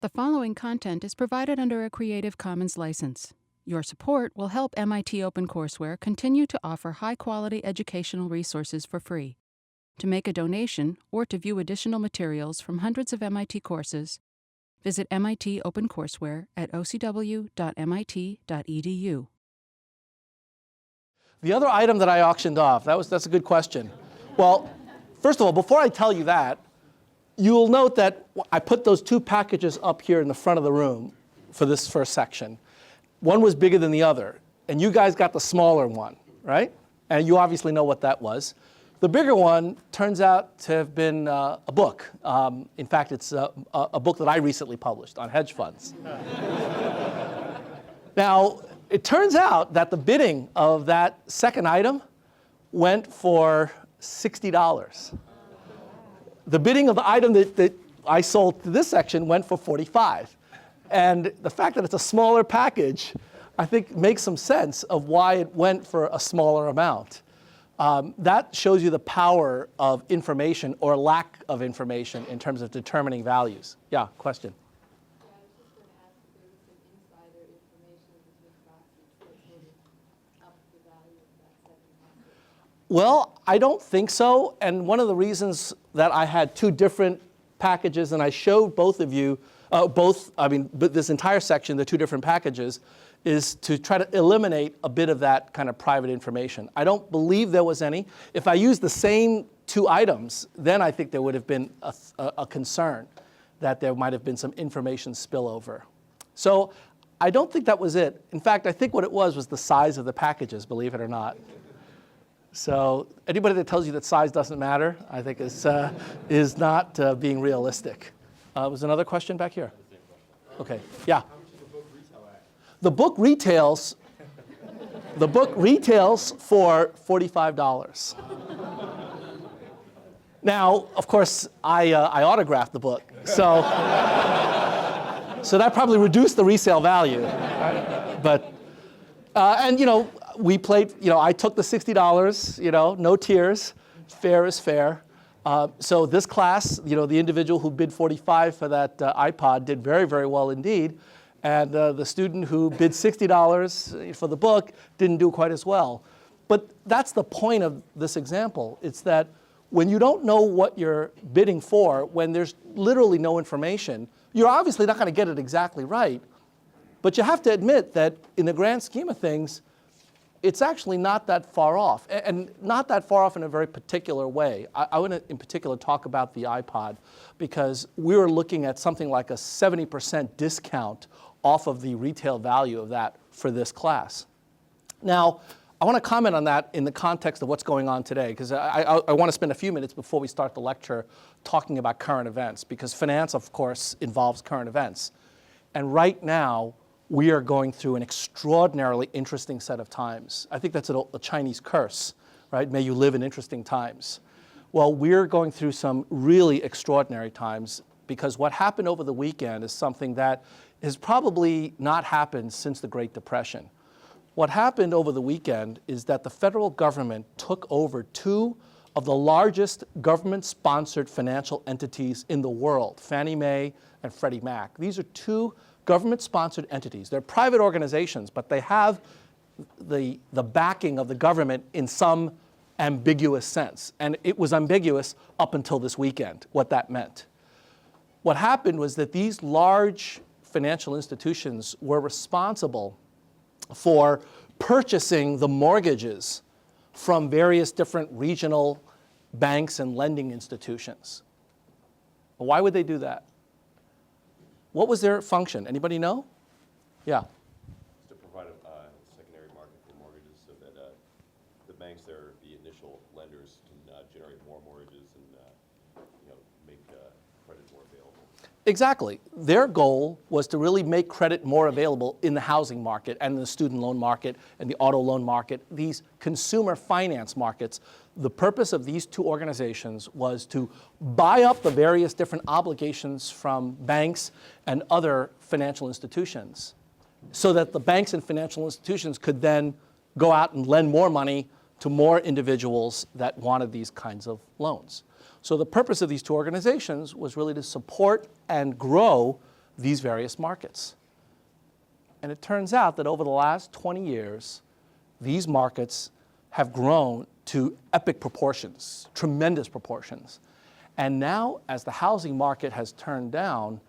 The following content is provided under a Creative Commons license. Your support will help MIT OpenCourseware continue to offer high-quality educational resources for free. To make a donation or to view additional materials from hundreds of MIT courses, visit MIT OpenCourseware at ocw.mit.edu. The other item that I auctioned off, that's a good question. Well, first of all, before I tell you that, you'll note that I put those two packages up here in the front of the room for this first section. One was bigger than the other, and you guys got the smaller one, right? And you obviously know what that was. The bigger one turns out to have been a book. In fact, it's a book that I recently published on hedge funds. Now, it turns out that the bidding of that second item went for $60. The bidding of the item that I sold to this section went for $45. And the fact that it's a smaller package, I think, makes some sense of why it went for a smaller amount. That shows you the power of information or lack of information in terms of determining values. Yeah, question? Well, I don't think so, and one of the reasons that I had two different packages, and I showed both of you, this entire section, the two different packages, is to try to eliminate a bit of that kind of private information. I don't believe there was any. If I used the same two items, then I think there would have been a concern that there might have been some information spillover. So I don't think that was it. In fact, I think what it was the size of the packages, believe it or not. So anybody that tells you that size doesn't matter, I think is not being realistic. Was another question back here? Okay, yeah. How much does the book retail at? The book retails for $45. Now, of course, I autographed the book, so that probably reduced the resale value. But and we played, I took the $60, no tears, fair is fair. So this class, the individual who bid $45 for that iPod did very, very well indeed. And the student who bid $60 for the book didn't do quite as well. But that's the point of this example. It's that when you don't know what you're bidding for, when there's literally no information, you're obviously not going to get it exactly right. But you have to admit that in the grand scheme of things, it's actually not that far off, and not that far off in a very particular way. I want to, in particular, talk about the iPod, because we were looking at something like a 70% discount off of the retail value of that for this class. Now, I want to comment on that in the context of what's going on today, because I want to spend a few minutes before we start the lecture talking about current events, because finance, of course, involves current events. And right now, we are going through an extraordinarily interesting set of times. I think that's a Chinese curse, right? May you live in interesting times. Well, we're going through some really extraordinary times, because what happened over the weekend is something that has probably not happened since the Great Depression. What happened over the weekend is that the federal government took over two of the largest government-sponsored financial entities in the world, Fannie Mae and Freddie Mac. These are two government-sponsored entities. They're private organizations, but they have the backing of the government in some ambiguous sense. And it was ambiguous up until this weekend, what that meant. What happened was that these large financial institutions were responsible for purchasing the mortgages from various different regional banks and lending institutions. Why would they do that? What was their function? Anybody know? Yeah. To provide a secondary market for mortgages so that the banks that are the initial lenders can generate more mortgages and make credit more available. Exactly. Their goal was to really make credit more available in the housing market and the student loan market and the auto loan market, these consumer finance markets. The purpose of these two organizations was to buy up the various different obligations from banks and other financial institutions so that the banks and financial institutions could then go out and lend more money to more individuals that wanted these kinds of loans. So the purpose of these two organizations was really to support and grow these various markets. And it turns out that over the last 20 years, these markets have grown to epic proportions, tremendous proportions. And now, as the housing market has turned down,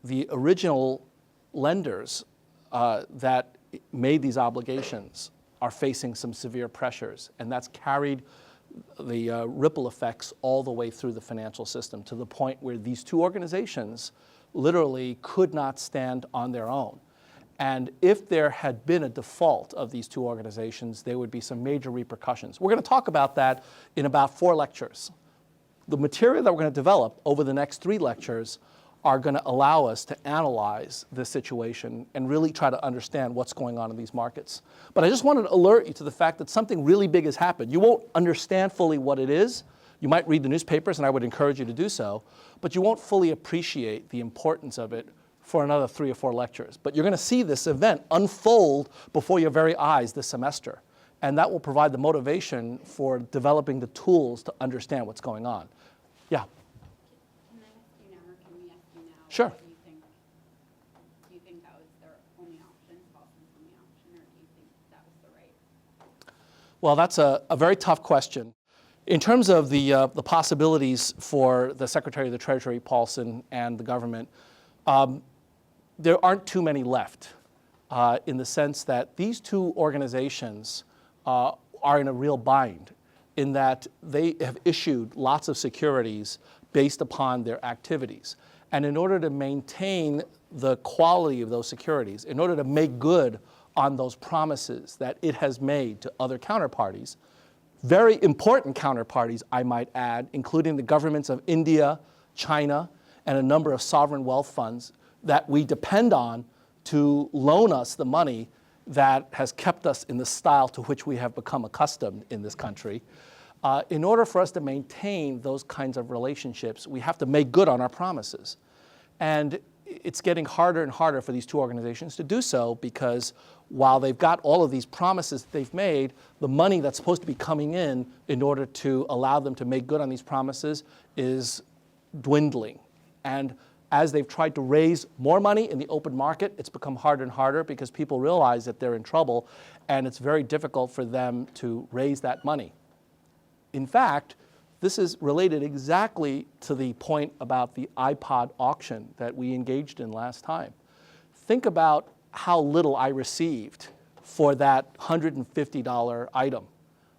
the original lenders that made these obligations are facing some severe pressures, and that's carried the ripple effects all the way through the financial system to the point where these two organizations literally could not stand on their own. And if there had been a default of these two organizations, there would be some major repercussions. We're going to talk about that in about 4 lectures. The material that we're going to develop over the next 3 lectures are going to allow us to analyze this situation and really try to understand what's going on in these markets. But I just wanted to alert you to the fact that something really big has happened. You won't understand fully what it is. You might read the newspapers, and I would encourage you to do so, but you won't fully appreciate the importance of it for another 3 or 4 lectures. But you're going to see this event unfold before your very eyes this semester, and that will provide the motivation for developing the tools to understand what's going on. Yeah? Can I ask you now, or can we ask you now? Sure. What do you think that was their only option, Paulson's only option, or do you think that was the right? Well, that's a very tough question. In terms of the possibilities for the Secretary of the Treasury, Paulson, and the government, there aren't too many left in the sense that these two organizations are in a real bind in that they have issued lots of securities based upon their activities. And in order to maintain the quality of those securities, in order to make good on those promises that it has made to other counterparties, very important counterparties, I might add, including the governments of India, China, and a number of sovereign wealth funds that we depend on to loan us the money that has kept us in the style to which we have become accustomed in this country. In order for us to maintain those kinds of relationships, we have to make good on our promises. And it's getting harder and harder for these two organizations to do so because while they've got all of these promises that they've made, the money that's supposed to be coming in order to allow them to make good on these promises is dwindling. And as they've tried to raise more money in the open market, it's become harder and harder because people realize that they're in trouble and it's very difficult for them to raise that money. In fact, this is related exactly to the point about the iPod auction that we engaged in last time. Think about how little I received for that $150 item.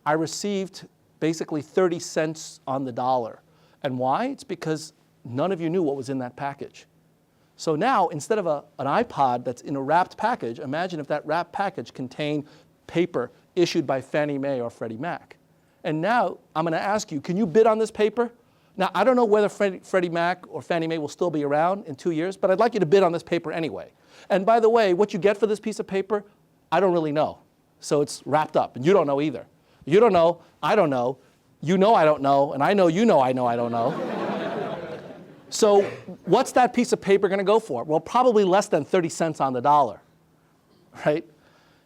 I received basically 30 cents on the dollar. And why? It's because none of you knew what was in that package. So now, instead of an iPod that's in a wrapped package, imagine if that wrapped package contained paper issued by Fannie Mae or Freddie Mac. And now I'm going to ask you, can you bid on this paper? Now, I don't know whether Freddie Mac or Fannie Mae will still be around in 2 years, but I'd like you to bid on this paper anyway. And by the way, what you get for this piece of paper, I don't really know. So it's wrapped up, and you don't know either. You don't know, I don't know, you know I don't know, and I know you know I don't know. So what's that piece of paper going to go for? Well, probably less than 30 cents on the dollar, right?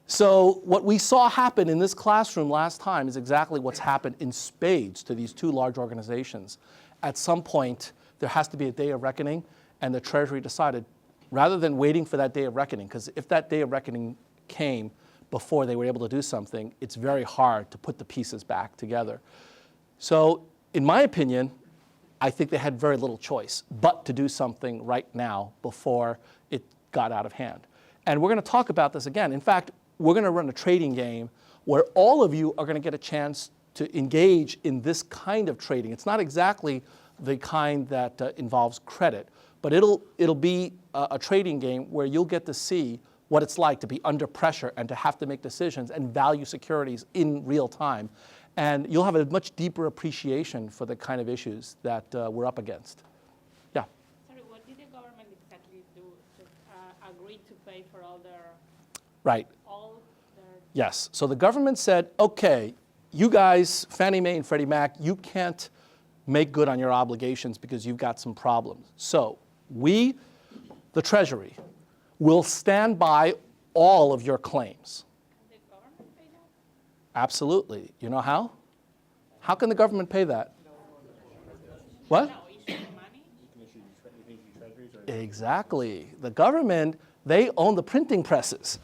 So what we saw happen in this classroom last time is exactly what's happened in spades to these two large organizations. At some point, there has to be a day of reckoning, and the Treasury decided, rather than waiting for that day of reckoning, because if that day of reckoning came before they were able to do something, it's very hard to put the pieces back together. So in my opinion, I think they had very little choice but to do something right now before it got out of hand. And we're going to talk about this again. In fact, we're going to run a trading game where all of you are going to get a chance to engage in this kind of trading. It's not exactly the kind that involves credit, but it'll be a trading game where you'll get to see what it's like to be under pressure and to have to make decisions and value securities in real time. And you'll have a much deeper appreciation for the kind of issues that we're up against. Yeah? Sorry, what did the government exactly do? Just agree to pay for all their... Right. Yes. So the government said, okay, you guys, Fannie Mae and Freddie Mac, you can't make good on your obligations because you've got some problems. So we, the Treasury, will stand by all of your claims. Can the government pay that? Absolutely. You know how? How can the government pay that? What? No, issue money? You can issue treasuries or Exactly. The government, they own the printing presses.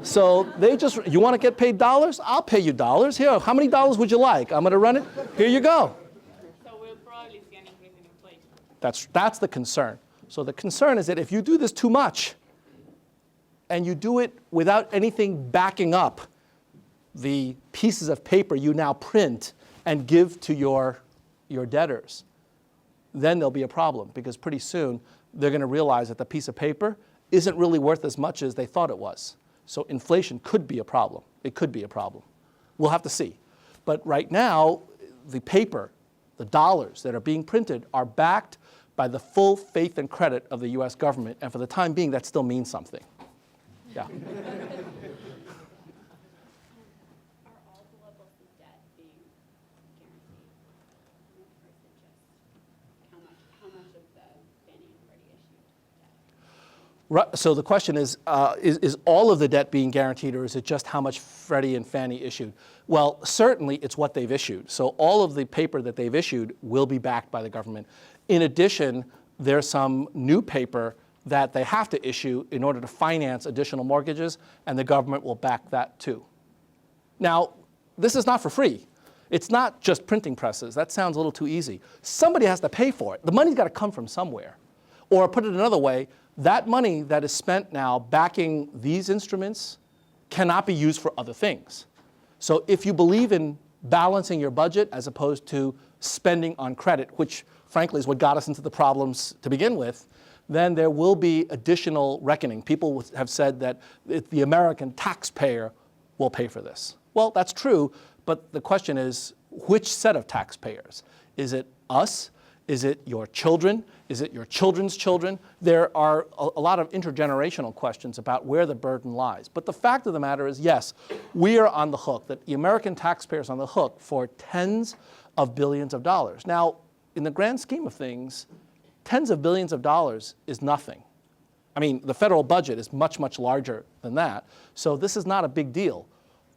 So they just, you want to get paid dollars? I'll pay you dollars. Here, how many dollars would you like? I'm going to run it. Here you go. So we'll probably see an increase in inflation. That's the concern. So the concern is that if you do this too much, and you do it without anything backing up the pieces of paper you now print and give to your debtors, then there'll be a problem, because pretty soon they're going to realize that the piece of paper isn't really worth as much as they thought it was. So inflation could be a problem. It could be a problem. We'll have to see. But right now, the paper, the dollars that are being printed are backed by the full faith and credit of the US government, and for the time being, that still means something. Yeah. Are all the levels of debt being guaranteed? Or is it just how much of the Fannie and Freddie issued debt? So the question is all of the debt being guaranteed, or is it just how much Freddie and Fannie issued? Well, certainly it's what they've issued. So all of the paper that they've issued will be backed by the government. In addition, there's some new paper that they have to issue in order to finance additional mortgages, and the government will back that too. Now, this is not for free. It's not just printing presses. That sounds a little too easy. Somebody has to pay for it. The money's got to come from somewhere. Or put it another way, that money that is spent now backing these instruments cannot be used for other things. So if you believe in balancing your budget as opposed to spending on credit, which frankly is what got us into the problems to begin with, then there will be additional reckoning. People have said that the American taxpayer will pay for this. Well, that's true, but the question is, which set of taxpayers? Is it us? Is it your children? Is it your children's children? There are a lot of intergenerational questions about where the burden lies. But the fact of the matter is, yes, we are on the hook, that the American taxpayer is on the hook for tens of billions of dollars. Now, in the grand scheme of things, tens of billions of dollars is nothing. I mean, the federal budget is much, much larger than that. So this is not a big deal.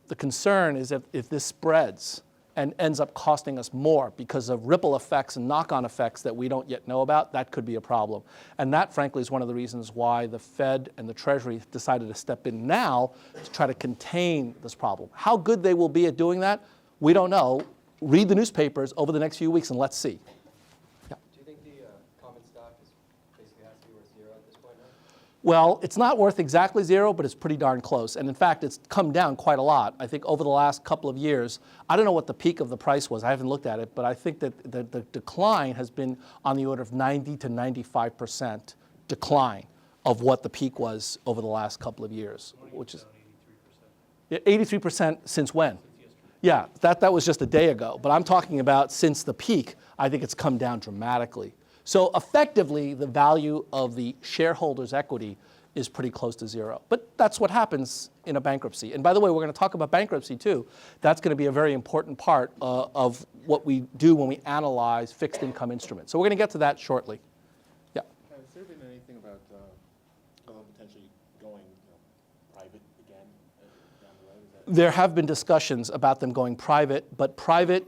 The concern is if this spreads and ends up costing us more because of ripple effects and knock-on effects that we don't yet know about, that could be a problem. And that, frankly, is one of the reasons why the Fed and the Treasury decided to step in now to try to contain this problem. How good they will be at doing that, we don't know. Read the newspapers over the next few weeks and let's see. Well, it's not worth exactly zero, but it's pretty darn close. And in fact, it's come down quite a lot. I think over the last couple of years, I don't know what the peak of the price was. I haven't looked at it, but I think that the decline has been on the order of 90 to 95% decline of what the peak was over the last couple of years, which is 83% since when? Yeah, that was just a day ago. But I'm talking about since the peak, I think it's come down dramatically. So effectively, the value of the shareholders' equity is pretty close to zero. But that's what happens in a bankruptcy. And by the way, we're going to talk about bankruptcy too. That's going to be a very important part of what we do when we analyze fixed income instruments. So we're going to get to that shortly. Yeah. Has there been anything about potentially going private again down the road? There have been discussions about them going private, but private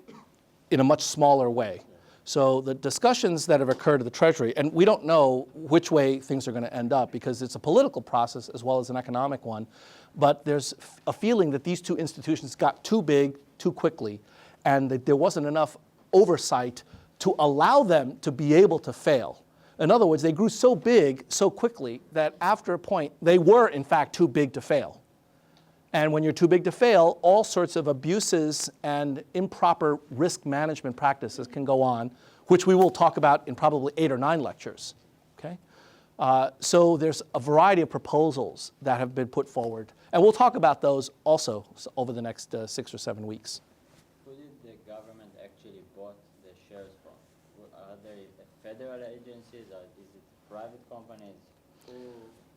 in a much smaller way. So the discussions that have occurred at the Treasury, and we don't know which way things are going to end up because it's a political process as well as an economic one, but there's a feeling that these two institutions got too big too quickly and that there wasn't enough oversight to allow them to be able to fail. In other words, they grew so big so quickly that after a point, they were in fact too big to fail. And when you're too big to fail, all sorts of abuses and improper risk management practices can go on, which we will talk about in probably 8 or 9 lectures. Okay? So there's a variety of proposals that have been put forward. And we'll talk about those also over the next 6 or 7 weeks. Who did the government actually bought the shares from? Are they federal agencies or is it private companies?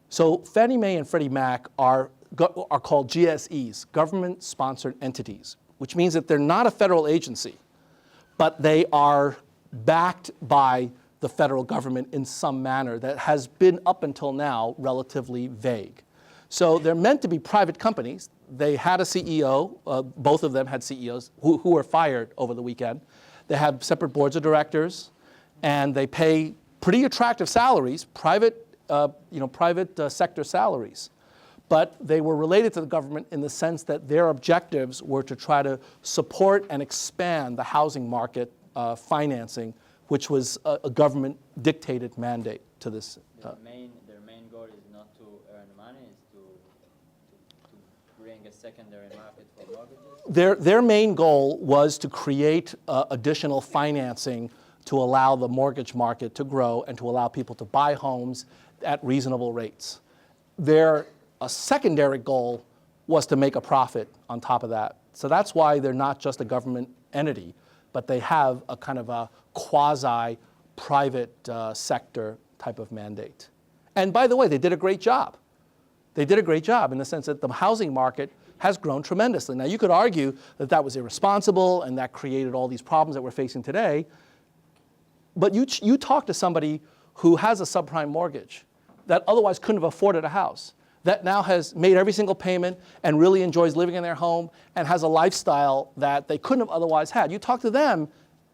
So Fannie Mae and Freddie Mac are called GSEs, government-sponsored entities, which means that they're not a federal agency, but they are backed by the federal government in some manner that has been up until now relatively vague. So they're meant to be private companies. They had a CEO, both of them had CEOs who were fired over the weekend. They have separate boards of directors, and they pay pretty attractive salaries. Private private sector salaries. But they were related to the government in the sense that their objectives were to try to support and expand the housing market financing, which was a government-dictated mandate to this. Their main goal is not to earn money, is to bring a secondary market for mortgages? Their main goal was to create additional financing to allow the mortgage market to grow and to allow people to buy homes at reasonable rates. Their secondary goal was to make a profit on top of that. So that's why they're not just a government entity, but they have a kind of a quasi-private sector type of mandate. And by the way, they did a great job. They did a great job in the sense that the housing market has grown tremendously. Now, you could argue that that was irresponsible and that created all these problems that we're facing today. But you talk to somebody who has a subprime mortgage that otherwise couldn't have afforded a house, that now has made every single payment and really enjoys living in their home and has a lifestyle that they couldn't have otherwise had. You talk to them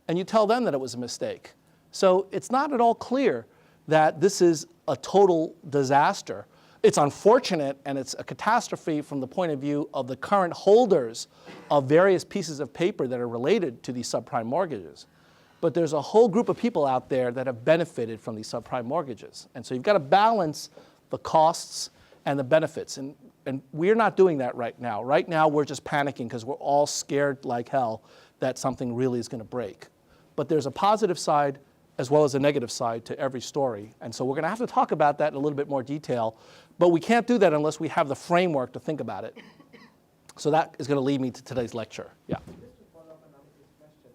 and you tell them that it was a mistake. So it's not at all clear that this is a total disaster. It's unfortunate and it's a catastrophe from the point of view of the current holders of various pieces of paper that are related to these subprime mortgages. But there's a whole group of people out there that have benefited from these subprime mortgages. And so you've got to balance the costs and the benefits. And we're not doing that right now. Right now, we're just panicking because we're all scared like hell that something really is going to break. But there's a positive side as well as a negative side to every story. And so we're going to have to talk about that in a little bit more detail. But we can't do that unless we have the framework to think about it. So that is going to lead me to today's lecture. Yeah. Just to follow up on Amit's question,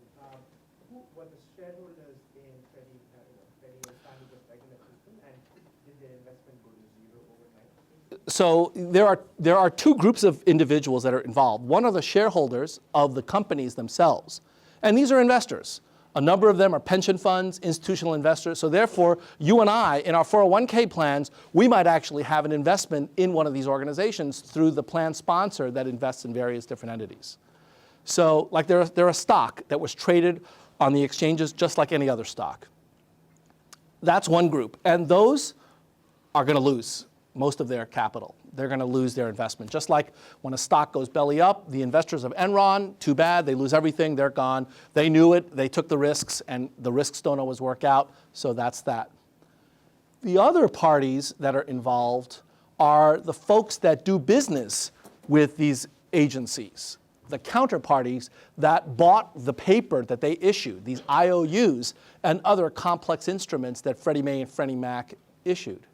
who were the shareholders in Freddie and Fannie just regular people, and did their investment go to zero overnight? So there are two groups of individuals that are involved. One are the shareholders of the companies themselves. And these are investors. A number of them are pension funds, institutional investors. So therefore, you and I, in our 401k plans, we might actually have an investment in one of these organizations through the plan sponsor that invests in various different entities. So like they're a stock that was traded on the exchanges just like any other stock. That's one group. And those are going to lose most of their capital. They're going to lose their investment. Just like when a stock goes belly up, the investors of Enron, too bad, they lose everything, they're gone. They knew it, they took the risks, and the risks don't always work out, so that's that. The other parties that are involved are the folks that do business with these agencies, the counterparties that bought the paper that they issued, these IOUs and other complex instruments that Freddie Mae and Freddie Mac issued.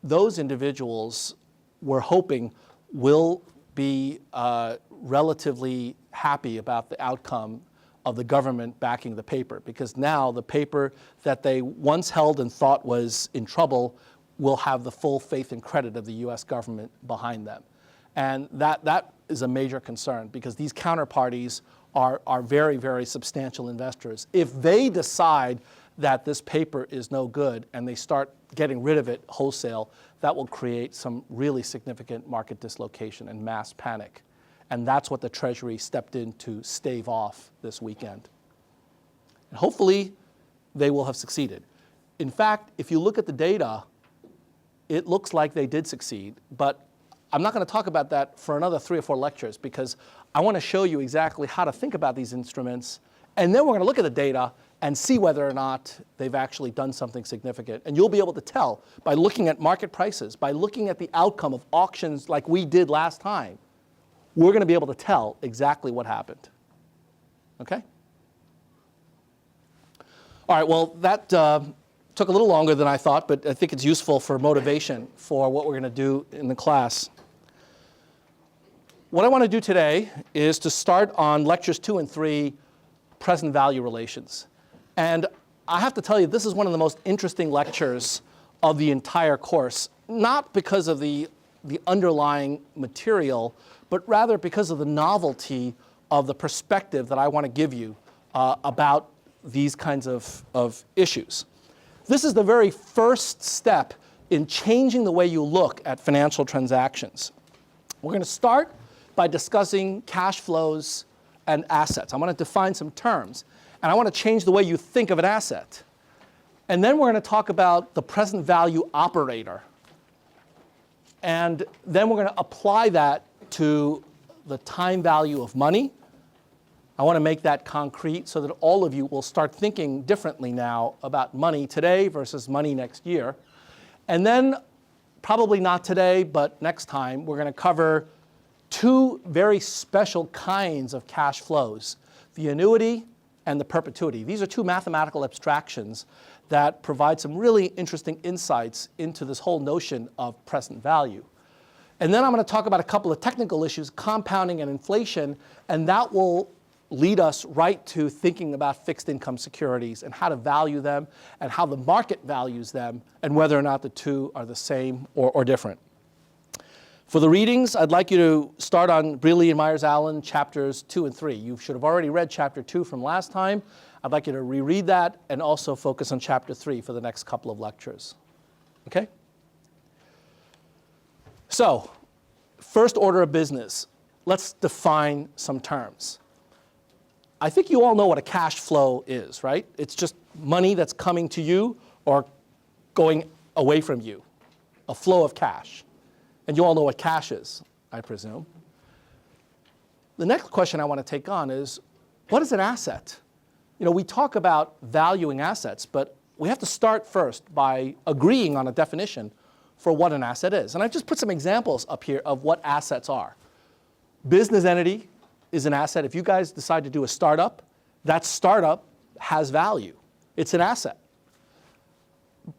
Those individuals we're hoping will be relatively happy about the outcome of the government backing the paper, because now the paper that they once held and thought was in trouble will have the full faith and credit of the US government behind them. And that is a major concern, because these counterparties are very, very substantial investors. If they decide that this paper is no good and they start getting rid of it wholesale, that will create some really significant market dislocation and mass panic. And that's what the Treasury stepped in to stave off this weekend. And hopefully, they will have succeeded. In fact, if you look at the data, it looks like they did succeed. But I'm not going to talk about that for another 3 or 4 lectures, because I want to show you exactly how to think about these instruments. And then we're going to look at the data and see whether or not they've actually done something significant. And you'll be able to tell by looking at market prices, by looking at the outcome of auctions like we did last time. We're going to be able to tell exactly what happened. Okay? All right, well, that took a little longer than I thought, but I think it's useful for motivation for what we're going to do in the class. What I want to do today is to start on lectures 2 and 3, present value relations. And I have to tell you, this is one of the most interesting lectures of the entire course, not because of the underlying material, but rather because of the novelty of the perspective that I want to give you about these kinds of issues. This is the very first step in changing the way you look at financial transactions. We're going to start by discussing cash flows and assets. I want to define some terms. And I want to change the way you think of an asset. And then we're going to talk about the present value operator. And then we're going to apply that to the time value of money. I want to make that concrete so that all of you will start thinking differently now about money today versus money next year. And then, probably not today, but next time, we're going to cover two very special kinds of cash flows, the annuity and the perpetuity. These are two mathematical abstractions that provide some really interesting insights into this whole notion of present value. And then I'm going to talk about a couple of technical issues, compounding and inflation, and that will lead us right to thinking about fixed income securities and how to value them and how the market values them and whether or not the two are the same or different. For the readings, I'd like you to start on Brealey and Myers-Allen chapters 2 and 3. You should have already read chapter 2 from last time. I'd like you to reread that and also focus on chapter 3 for the next couple of lectures. Okay? So, first order of business, let's define some terms. I think you all know what a cash flow is, right? It's just money that's coming to you or going away from you, a flow of cash. And you all know what cash is, I presume. The next question I want to take on is, what is an asset? You know, we talk about valuing assets, but we have to start first by agreeing on a definition for what an asset is. And I've just put some examples up here of what assets are. Business entity is an asset. If you guys decide to do a startup, that startup has value. It's an asset.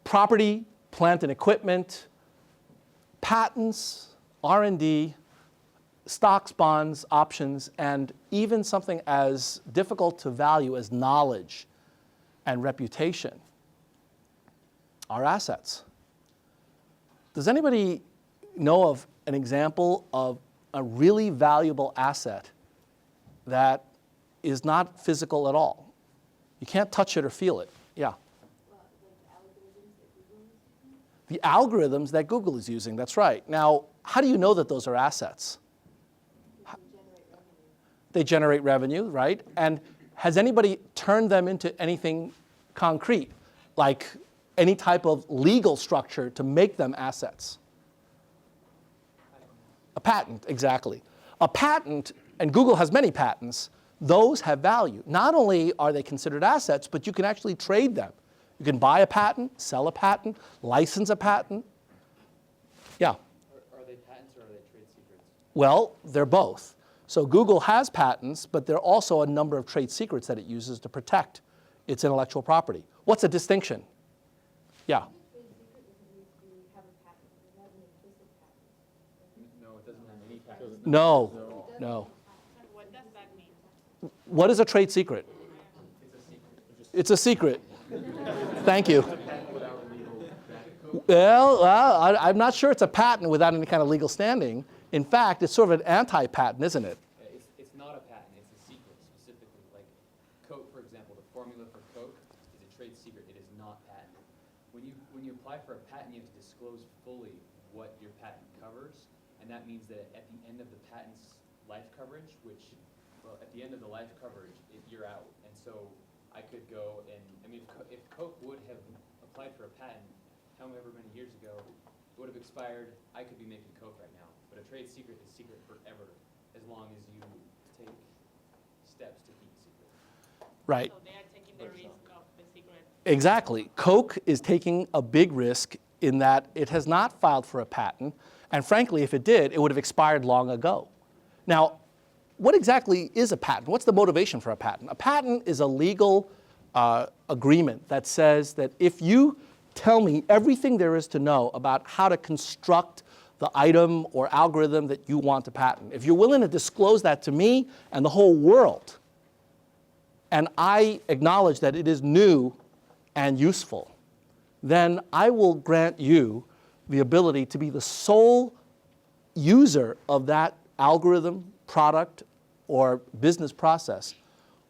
Property, plant and equipment, patents, R&D, stocks, bonds, options, and even something as difficult to value as knowledge and reputation are assets. Does anybody know of an example of a really valuable asset that is not physical at all? You can't touch it or feel it. Yeah. The algorithms that Google is using, that's right. Now, how do you know that those are assets? They generate revenue, right? And has anybody turned them into anything concrete, like any type of legal structure to make them assets? A patent, exactly. A patent, and Google has many patents, those have value. Not only are they considered assets, but you can actually trade them. You can buy a patent, sell a patent, license a patent. Yeah? Are they patents or are they trade secrets? Well, they're both. So Google has patents, but there are also a number of trade secrets that it uses to protect its intellectual property. What's a distinction? Yeah? No, it doesn't have any patents. No. What does that mean? What is a trade secret? It's a secret. Thank you. Well, I'm not sure it's a patent without any kind of legal standing. In fact, it's sort of an anti-patent, isn't it? It's not a patent, it's a secret specifically. Like Coke, for example, the formula for Coke is a trade secret. It is not patented. When you apply for a patent, you have to disclose fully what your patent covers, and that means that at the end of the patent's life coverage, at the end of the life coverage, you're out. And so I could go and, I mean, if Coke would have applied for a patent, however many years ago, it would have expired, I could be making Coke right now. But a trade secret is secret forever, as long as you take steps to keep it secret. Right. So they are taking the risk of the secret. Exactly. Coke is taking a big risk in that it has not filed for a patent, and frankly, if it did, it would have expired long ago. Now, what exactly is a patent? What's the motivation for a patent? A patent is a legal agreement that says that if you tell me everything there is to know about how to construct the item or algorithm that you want to patent, if you're willing to disclose that to me and the whole world, and I acknowledge that it is new and useful, then I will grant you the ability to be the sole user of that algorithm, product, or business process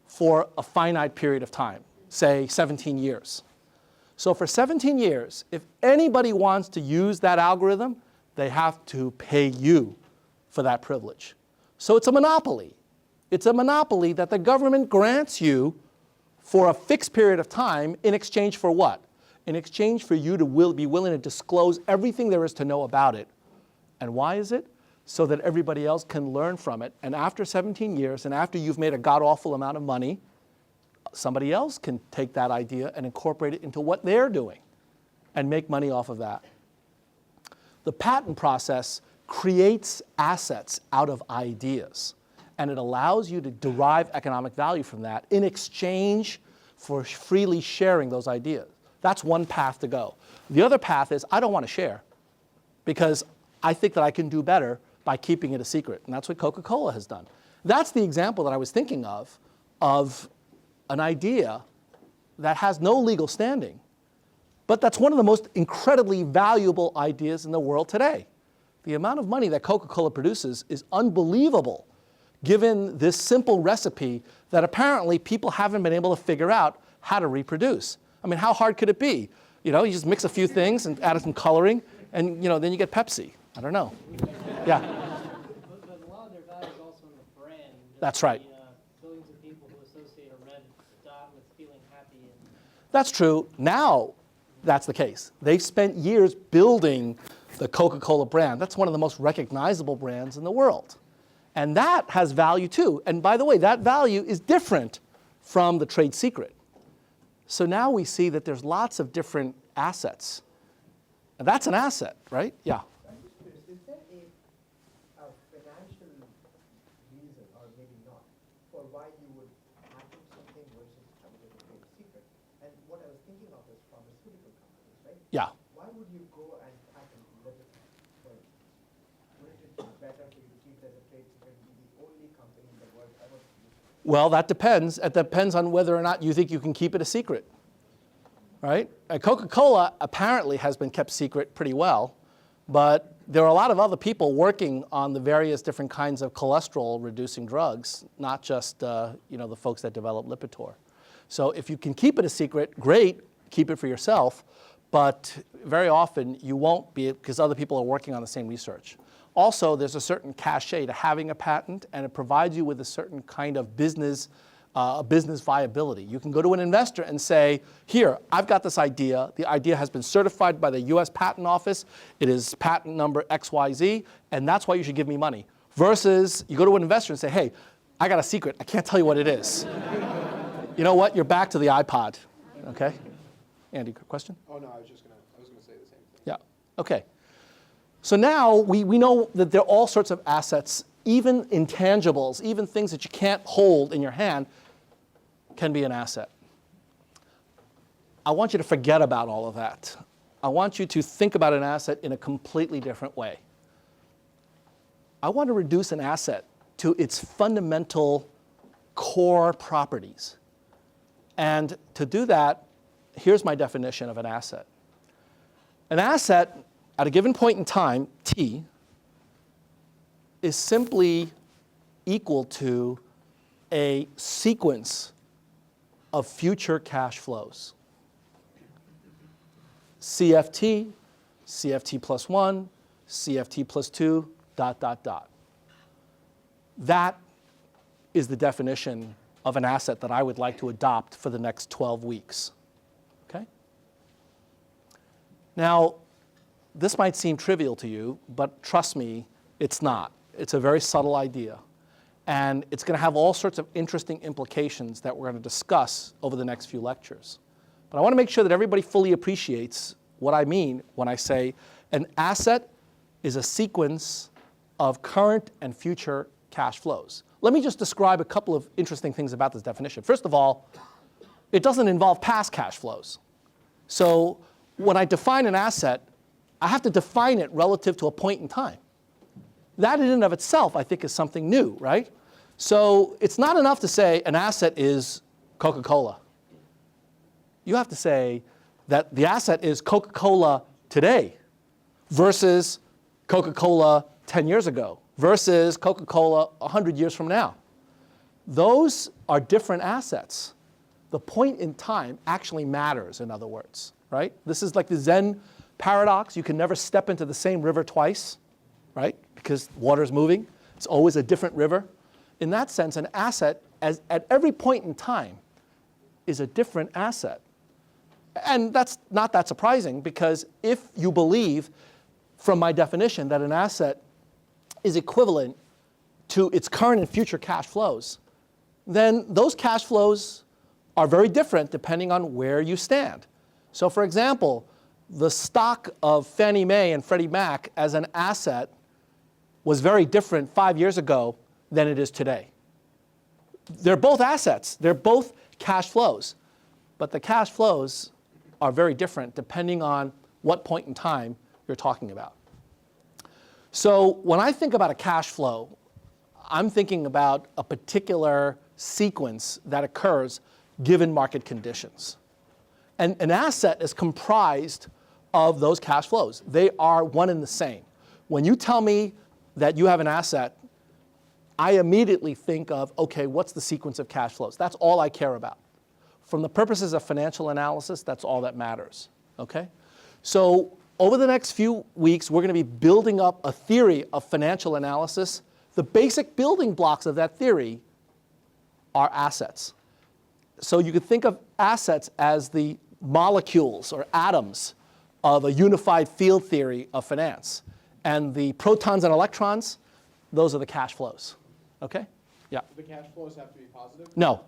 for a finite period of time, say 17 years. So for 17 years, if anybody wants to use that algorithm, they have to pay you for that privilege. So it's a monopoly. It's a monopoly that the government grants you for a fixed period of time in exchange for what? in exchange for you to be willing to disclose everything there is to know about it. And why is it? So that everybody else can learn from it. And after 17 years, and after you've made a god-awful amount of money, somebody else can take that idea and incorporate it into what they're doing and make money off of that. The patent process creates assets out of ideas, and it allows you to derive economic value from that in exchange for freely sharing those ideas. That's one path to go. The other path is I don't want to share because I think that I can do better by keeping it a secret, and that's what Coca-Cola has done. That's the example that I was thinking of an idea that has no legal standing, but that's one of the most incredibly valuable ideas in the world today. The amount of money that Coca-Cola produces is unbelievable, given this simple recipe that apparently people haven't been able to figure out how to reproduce. I mean, how hard could it be? You know, you just mix a few things and add some coloring, and then you get Pepsi. I don't know. Yeah. But a lot of their value is also in the brand. That's right. The billions of people who associate a red dot with feeling happy. That's true. Now, that's the case. They've spent years building the Coca-Cola brand. That's one of the most recognizable brands in the world. And that has value too. And by the way, that value is different from the trade secret. So now we see that there's lots of different assets. And that's an asset, right? Yeah. I'm just curious, is there a financial reason, or maybe not, for why you would patent something versus having it a trade secret? And what I was thinking of is pharmaceutical companies, right? Yeah. Why would you go and patent Lipitor, for instance? Wouldn't it be better for you to keep it as a trade secret and be the only company in the world ever to use it? Well, that depends. It depends on whether or not you think you can keep it a secret, right? Coca-Cola apparently has been kept secret pretty well, but there are a lot of other people working on the various different kinds of cholesterol-reducing drugs, not just the folks that develop Lipitor. So if you can keep it a secret, great, keep it for yourself, but very often you won't be, because other people are working on the same research. Also, there's a certain cachet to having a patent, and it provides you with a certain kind of business viability. You can go to an investor and say, here, I've got this idea. The idea has been certified by the US Patent Office. It is patent number XYZ, and that's why you should give me money. Versus you go to an investor and say, hey, I got a secret. I can't tell you what it is. You know what? You're back to the iPod, okay? Andy, question? Oh, no, I was going to say the same thing. Yeah, okay. So now we know that there are all sorts of assets, even intangibles, even things that you can't hold in your hand can be an asset. I want you to forget about all of that. I want you to think about an asset in a completely different way. I want to reduce an asset to its fundamental core properties. And to do that, here's my definition of an asset. An asset at a given point in time, T, is simply equal to a sequence of future cash flows. CFT, CFT plus 1, CFT plus 2, ... That is the definition of an asset that I would like to adopt for the next 12 weeks. Okay? Now, this might seem trivial to you, but trust me, it's not. It's a very subtle idea. And it's going to have all sorts of interesting implications that we're going to discuss over the next few lectures. But I want to make sure that everybody fully appreciates what I mean when I say an asset is a sequence of current and future cash flows. Let me just describe a couple of interesting things about this definition. First of all, it doesn't involve past cash flows. So when I define an asset, I have to define it relative to a point in time. That in and of itself, I think, is something new, right? So it's not enough to say an asset is Coca-Cola. You have to say that the asset is Coca-Cola today versus Coca-Cola 10 years ago versus Coca-Cola 100 years from now. Those are different assets. The point in time actually matters, in other words, right? This is like the Zen paradox. You can never step into the same river twice, right? Because water's moving. It's always a different river. In that sense, an asset, at every point in time, is a different asset. And that's not that surprising, because if you believe from my definition that an asset is equivalent to its current and future cash flows, then those cash flows are very different depending on where you stand. So for example, the stock of Fannie Mae and Freddie Mac as an asset was very different 5 years ago than it is today. They're both assets. They're both cash flows. But the cash flows are very different depending on what point in time you're talking about. So when I think about a cash flow, I'm thinking about a particular sequence that occurs given market conditions. And an asset is comprised of those cash flows. They are one and the same. When you tell me that you have an asset, I immediately think of, okay, what's the sequence of cash flows? That's all I care about. From the purposes of financial analysis, that's all that matters, okay? So over the next few weeks, we're going to be building up a theory of financial analysis. The basic building blocks of that theory are assets. So you could think of assets as the molecules or atoms of a unified field theory of finance. And the protons and electrons, those are the cash flows, okay? Yeah. Do the cash flows have to be positive? No.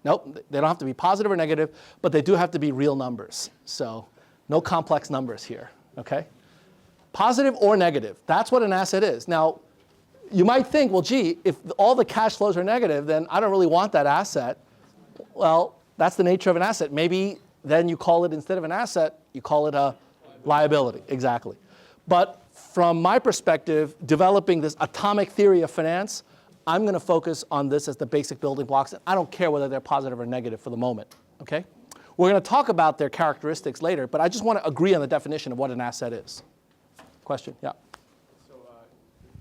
Nope, they don't have to be positive or negative, but they do have to be real numbers. So no complex numbers here, okay? Positive or negative, that's what an asset is. Now, you might think, well, gee, if all the cash flows are negative, then I don't really want that asset. Well, that's the nature of an asset. Maybe then you call it, instead of an asset, you call it a liability, exactly. But from my perspective, developing this atomic theory of finance, I'm going to focus on this as the basic building blocks. And I don't care whether they're positive or negative for the moment, okay? We're going to talk about their characteristics later, but I just want to agree on the definition of what an asset is. Question, yeah? So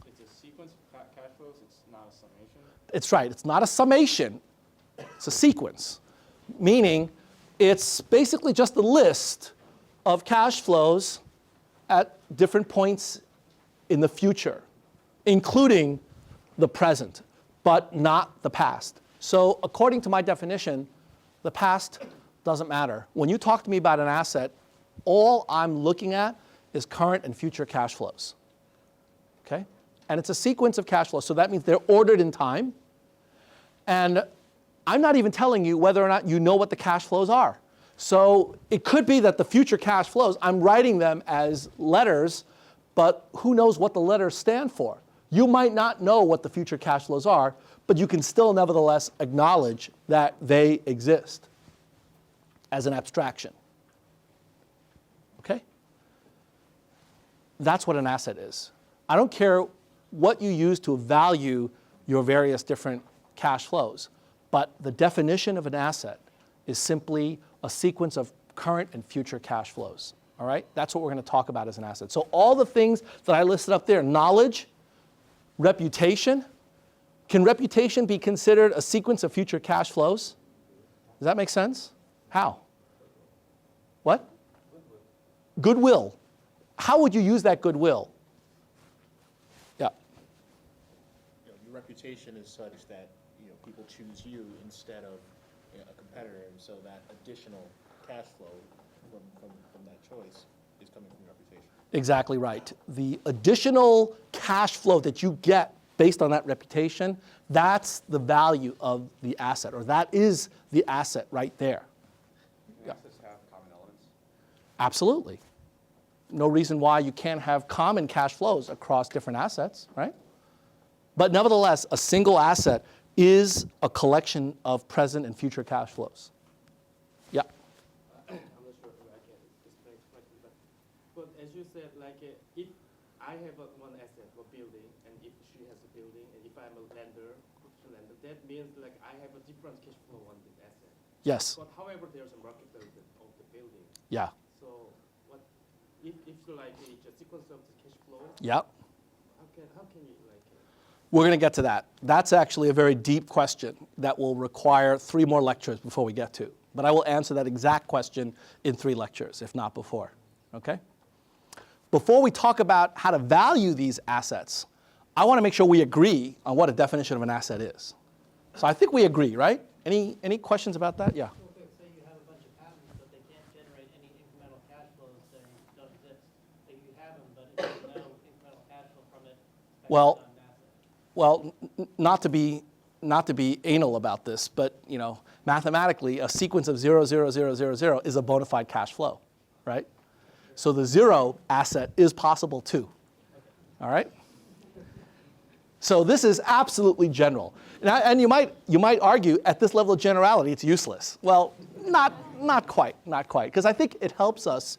it's a sequence of cash flows, it's not a summation? It's right, it's not a summation, it's a sequence. Meaning, it's basically just a list of cash flows at different points in the future, including the present, but not the past. So according to my definition, the past doesn't matter. When you talk to me about an asset, all I'm looking at is current and future cash flows, okay? And it's a sequence of cash flows, so that means they're ordered in time. And I'm not even telling you whether or not you know what the cash flows are. So it could be that the future cash flows, I'm writing them as letters, but who knows what the letters stand for? You might not know what the future cash flows are, but you can still nevertheless acknowledge that they exist as an abstraction. Okay? That's what an asset is. I don't care what you use to value your various different cash flows, but the definition of an asset is simply a sequence of current and future cash flows. All right? That's what we're going to talk about as an asset. So all the things that I listed up there, knowledge, reputation. Can reputation be considered a sequence of future cash flows? Does that make sense? How? What? Goodwill. How would you use that goodwill? Yeah. Your reputation is such that people choose you instead of a competitor, and so that additional cash flow from that choice is coming from reputation. Exactly right. The additional cash flow that you get based on that reputation, that's the value of the asset, or that is the asset right there. Can assets have common elements? Absolutely. No reason why you can't have common cash flows across different assets, right? But nevertheless, a single asset is a collection of present and future cash flows. Yeah. I'm not sure if I can explain correctly, but as you said, like if I have one asset, a building, and if she has a building, and if I'm a lender, that means like I have a different cash flow on this asset. Yes. But however, there's a market value of the building. Yeah. So what if like it's a sequence of the cash flow? Yep. How can you like? We're going to get to that. That's actually a very deep question that will require 3 more lectures before we get to. But I will answer that exact question in 3 lectures, if not before. Okay? Before we talk about how to value these assets, I want to make sure we agree on what a definition of an asset is. So I think we agree, right? Any questions about that? Yeah. Say you have a bunch of patents, but they can't generate Well, not to be anal about this, but mathematically, a sequence of 0, 0, 0, 0, 0 is a bona fide cash flow, right? So the 0 asset is possible too. All right? So this is absolutely general. And you might argue at this level of generality it's useless. Well, not quite, because I think it helps us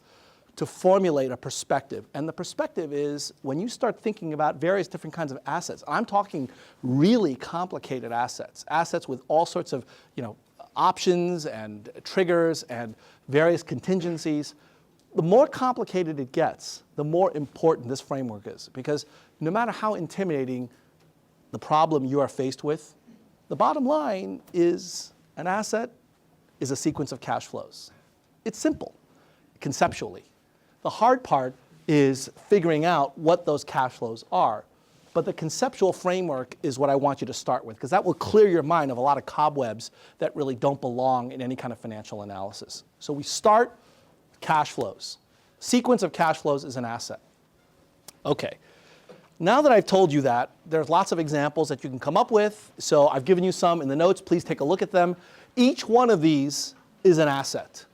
to formulate a perspective. And the perspective is when you start thinking about various different kinds of assets. I'm talking really complicated assets with all sorts of options and triggers and various contingencies. The more complicated it gets, the more important this framework is. Because no matter how intimidating the problem you are faced with, the bottom line is an asset is a sequence of cash flows. It's simple, conceptually. The hard part is figuring out what those cash flows are. But the conceptual framework is what I want you to start with, because that will clear your mind of a lot of cobwebs that really don't belong in any kind of financial analysis. So we start cash flows. Sequence of cash flows is an asset. Okay. Now that I've told you that, there's lots of examples that you can come up with. So I've given you some in the notes. Please take a look at them. Each one of these is an asset.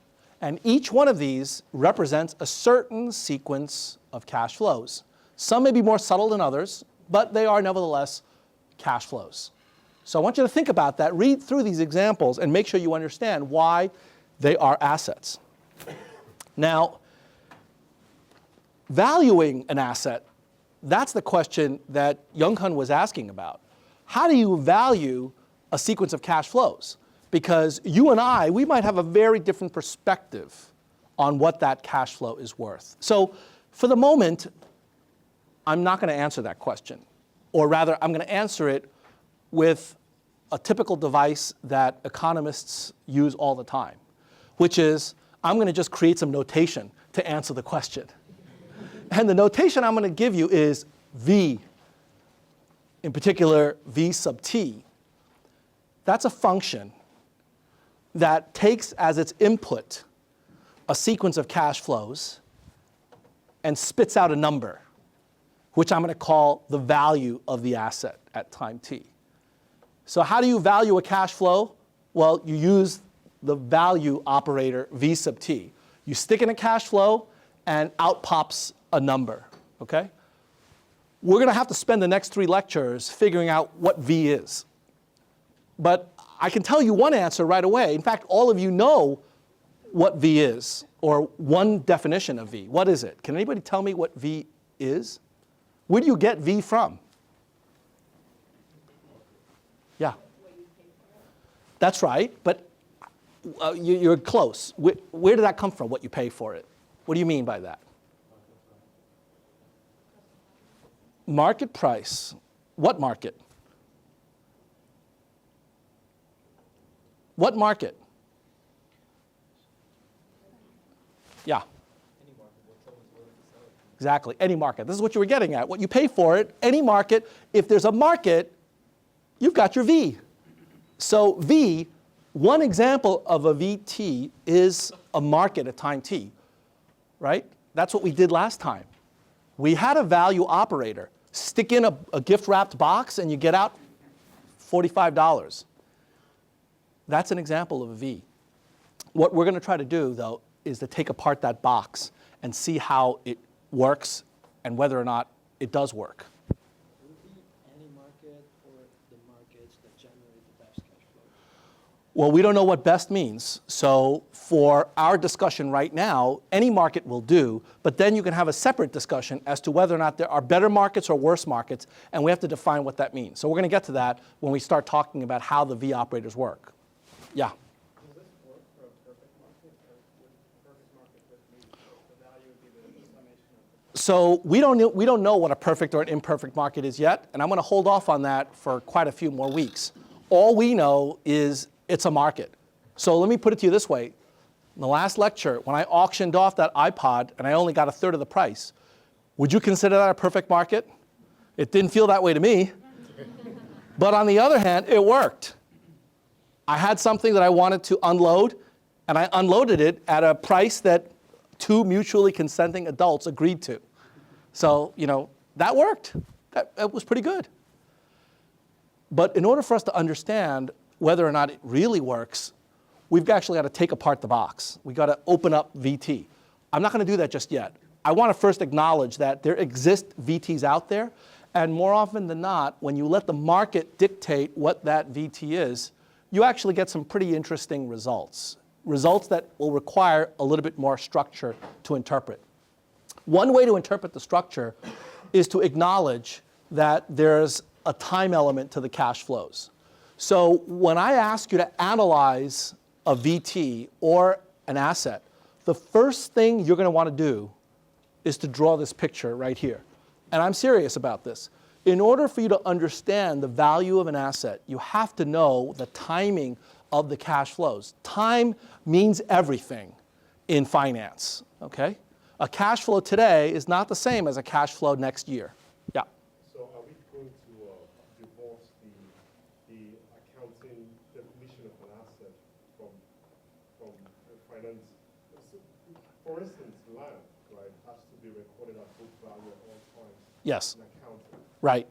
And each one of these represents a certain sequence of cash flows. Some may be more subtle than others, but they are nevertheless cash flows. So I want you to think about that, read through these examples, and make sure you understand why they are assets. Now, valuing an asset, that's the question that Young-Hun was asking about. How do you value a sequence of cash flows? Because you and I, we might have a very different perspective on what that cash flow is worth. So for the moment, I'm not going to answer that question. Or rather, I'm going to answer it with a typical device that economists use all the time, which is I'm going to just create some notation to answer the question. And the notation I'm going to give you is V, in particular V sub t. That's a function that takes as its input a sequence of cash flows and spits out a number, which I'm going to call the value of the asset at time t. So how do you value a cash flow? Well, you use the value operator V sub t. You stick in a cash flow, and out pops a number, okay? We're going to have to spend the next 3 lectures figuring out what V is. But I can tell you one answer right away. In fact, all of you know what V is, or one definition of V. What is it? Can anybody tell me what V is? Where do you get V from? Yeah. That's right, but you're close. Where did that come from, what you pay for it? What do you mean by that? Market price. What market? What market? Yeah. Exactly, any market. This is what you were getting at. What you pay for it, any market. If there's a market, you've got your V. So V, one example of a VT is a market at time t, right? That's what we did last time. We had a value operator. Stick in a gift-wrapped box and you get out $45. That's an example of a V. What we're going to try to do, though, is to take apart that box and see how it works and whether or not it does work. Would it be any market or the markets that generate the best cash flow? Well, we don't know what best means. So for our discussion right now, any market will do, but then you can have a separate discussion as to whether or not there are better markets or worse markets, and we have to define what that means. So we're going to get to that when we start talking about how the V operators work. Yeah? Does this work for a perfect market, or would a perfect market just mean the value would be the summation of the... So we don't know what a perfect or an imperfect market is yet, and I'm going to hold off on that for quite a few more weeks. All we know is it's a market. So let me put it to you this way. In the last lecture, when I auctioned off that iPod and I only got 1/3 of the price, would you consider that a perfect market? It didn't feel that way to me. But on the other hand, it worked. I had something that I wanted to unload, and I unloaded it at a price that 2 mutually consenting adults agreed to. So, that worked. That was pretty good. But in order for us to understand whether or not it really works, we've actually got to take apart the box. We've got to open up VT. I'm not going to do that just yet. I want to first acknowledge that there exist VTs out there, and more often than not, when you let the market dictate what that VT is, you actually get some pretty interesting results. Results that will require a little bit more structure to interpret. One way to interpret the structure is to acknowledge that there's a time element to the cash flows. So when I ask you to analyze a VT or an asset, the first thing you're going to want to do is to draw this picture right here. And I'm serious about this. In order for you to understand the value of an asset, you have to know the timing of the cash flows. Time means everything in finance, okay? A cash flow today is not the same as a cash flow next year. Yeah. So are we going to divorce the accounting definition of an asset from finance? So, for instance, land, right, has to be recorded at book value at all times. Yes. In accounting. Right.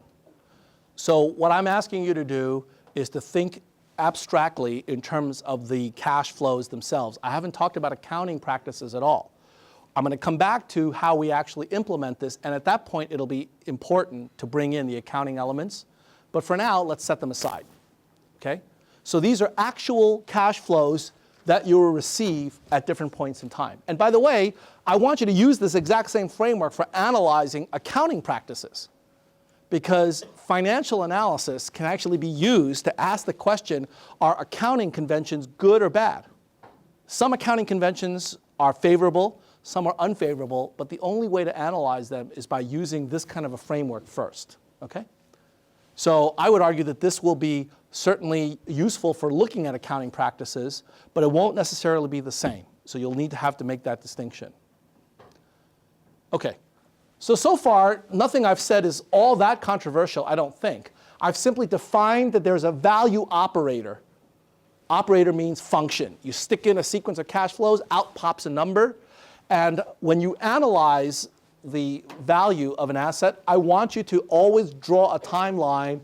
So what I'm asking you to do is to think abstractly in terms of the cash flows themselves. I haven't talked about accounting practices at all. I'm going to come back to how we actually implement this, and at that point it'll be important to bring in the accounting elements. But for now, let's set them aside. Okay? So these are actual cash flows that you will receive at different points in time. And by the way, I want you to use this exact same framework for analyzing accounting practices, because financial analysis can actually be used to ask the question, are accounting conventions good or bad? Some accounting conventions are favorable, some are unfavorable, but the only way to analyze them is by using this kind of a framework first, okay? So I would argue that this will be certainly useful for looking at accounting practices, but it won't necessarily be the same. So you'll need to have to make that distinction. Okay. So far, nothing I've said is all that controversial, I don't think. I've simply defined that there's a value operator. Operator means function. You stick in a sequence of cash flows, out pops a number. And when you analyze the value of an asset, I want you to always draw a timeline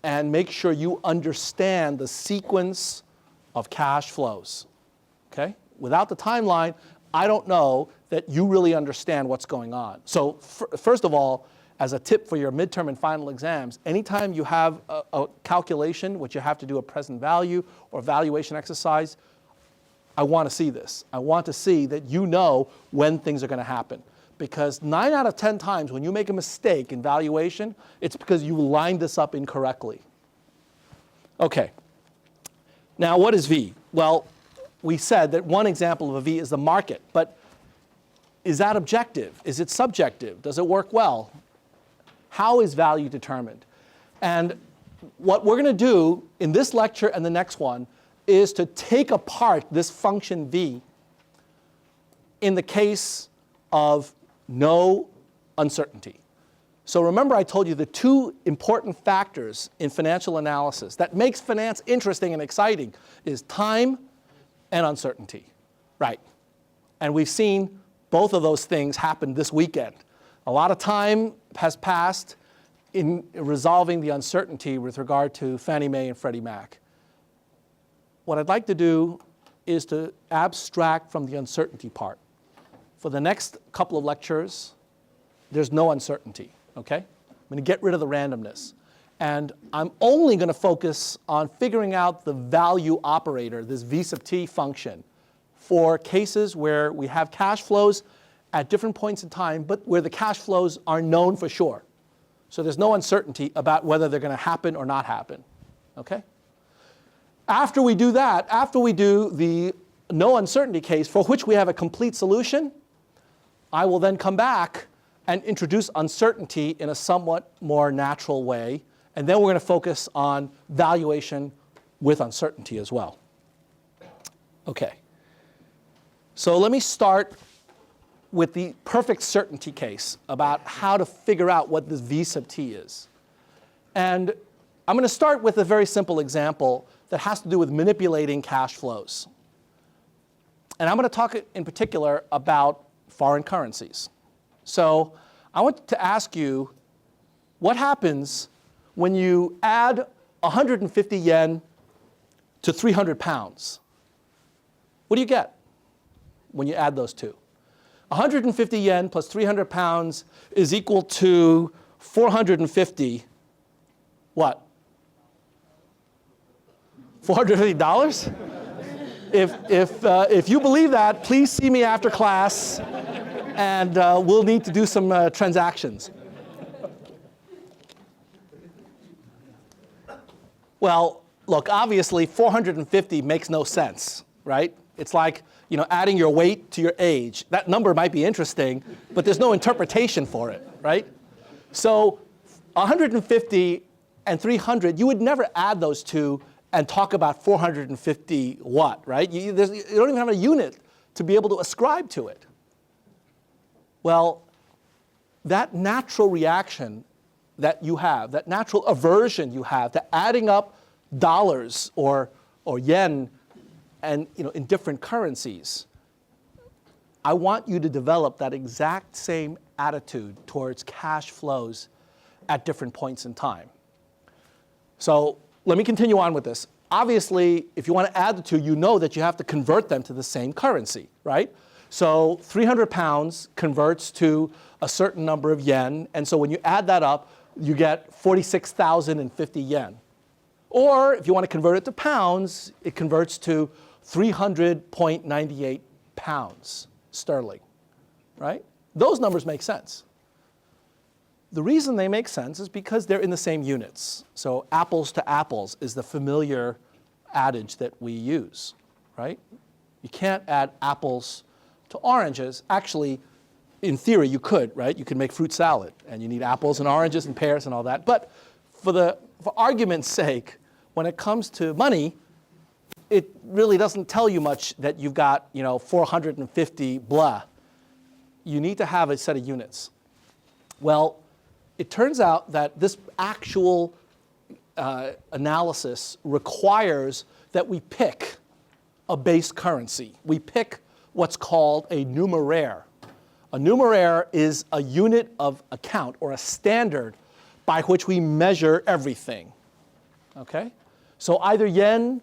and make sure you understand the sequence of cash flows. Okay? Without the timeline, I don't know that you really understand what's going on. So first of all, as a tip for your midterm and final exams, anytime you have a calculation, which you have to do a present value or valuation exercise, I want to see this. I want to see that you know when things are going to happen. Because 9 out of 10 times when you make a mistake in valuation, it's because you lined this up incorrectly. Okay. Now, what is V? Well, we said that one example of a V is the market. But is that objective? Is it subjective? Does it work well? How is value determined? And what we're going to do in this lecture and the next one is to take apart this function V in the case of no uncertainty. So remember I told you the two important factors in financial analysis that makes finance interesting and exciting is time and uncertainty. Right. And we've seen both of those things happen this weekend. A lot of time has passed in resolving the uncertainty with regard to Fannie Mae and Freddie Mac. What I'd like to do is to abstract from the uncertainty part. For the next couple of lectures, there's no uncertainty, okay? I'm going to get rid of the randomness. And I'm only going to focus on figuring out the value operator, this V sub t function, for cases where we have cash flows at different points in time, but where the cash flows are known for sure. So there's no uncertainty about whether they're going to happen or not happen, okay? After we do that, after we do the no uncertainty case for which we have a complete solution, I will then come back and introduce uncertainty in a somewhat more natural way. And then we're going to focus on valuation with uncertainty as well. Okay. So let me start with the perfect certainty case about how to figure out what this V sub t is. And I'm going to start with a very simple example that has to do with manipulating cash flows. And I'm going to talk in particular about foreign currencies. So I want to ask you, what happens when you add 150 yen to 300 pounds? What do you get when you add those two? 150 yen plus 300 pounds is equal to 450, what? $450? If you believe that, please see me after class, and we'll need to do some transactions. Well, look, obviously 450 makes no sense, right? It's like, you know, adding your weight to your age. That number might be interesting, but there's no interpretation for it, right? So 150 and 300, you would never add those two and talk about 450 what, right? You don't even have a unit to be able to ascribe to it. Well, that natural reaction that you have, that natural aversion you have to adding up dollars or yen and, you know, in different currencies, I want you to develop that exact same attitude towards cash flows at different points in time. So let me continue on with this. Obviously, if you want to add the two, you know that you have to convert them to the same currency, right? So 300 pounds converts to a certain number of yen, and so when you add that up, you get 46,050 yen. Or if you want to convert it to pounds, it converts to 300.98 pounds sterling, right? Those numbers make sense. The reason they make sense is because they're in the same units. So apples to apples is the familiar adage that we use, right? You can't add apples to oranges. Actually, in theory, you could, right? You could make fruit salad, and you need apples and oranges and pears and all that. But for argument's sake, when it comes to money, it really doesn't tell you much that you've got, you know, 450 blah. You need to have a set of units. Well, it turns out that this actual analysis requires that we pick a base currency. We pick what's called a numeraire. A numeraire is a unit of account or a standard by which we measure everything. Okay? So either yen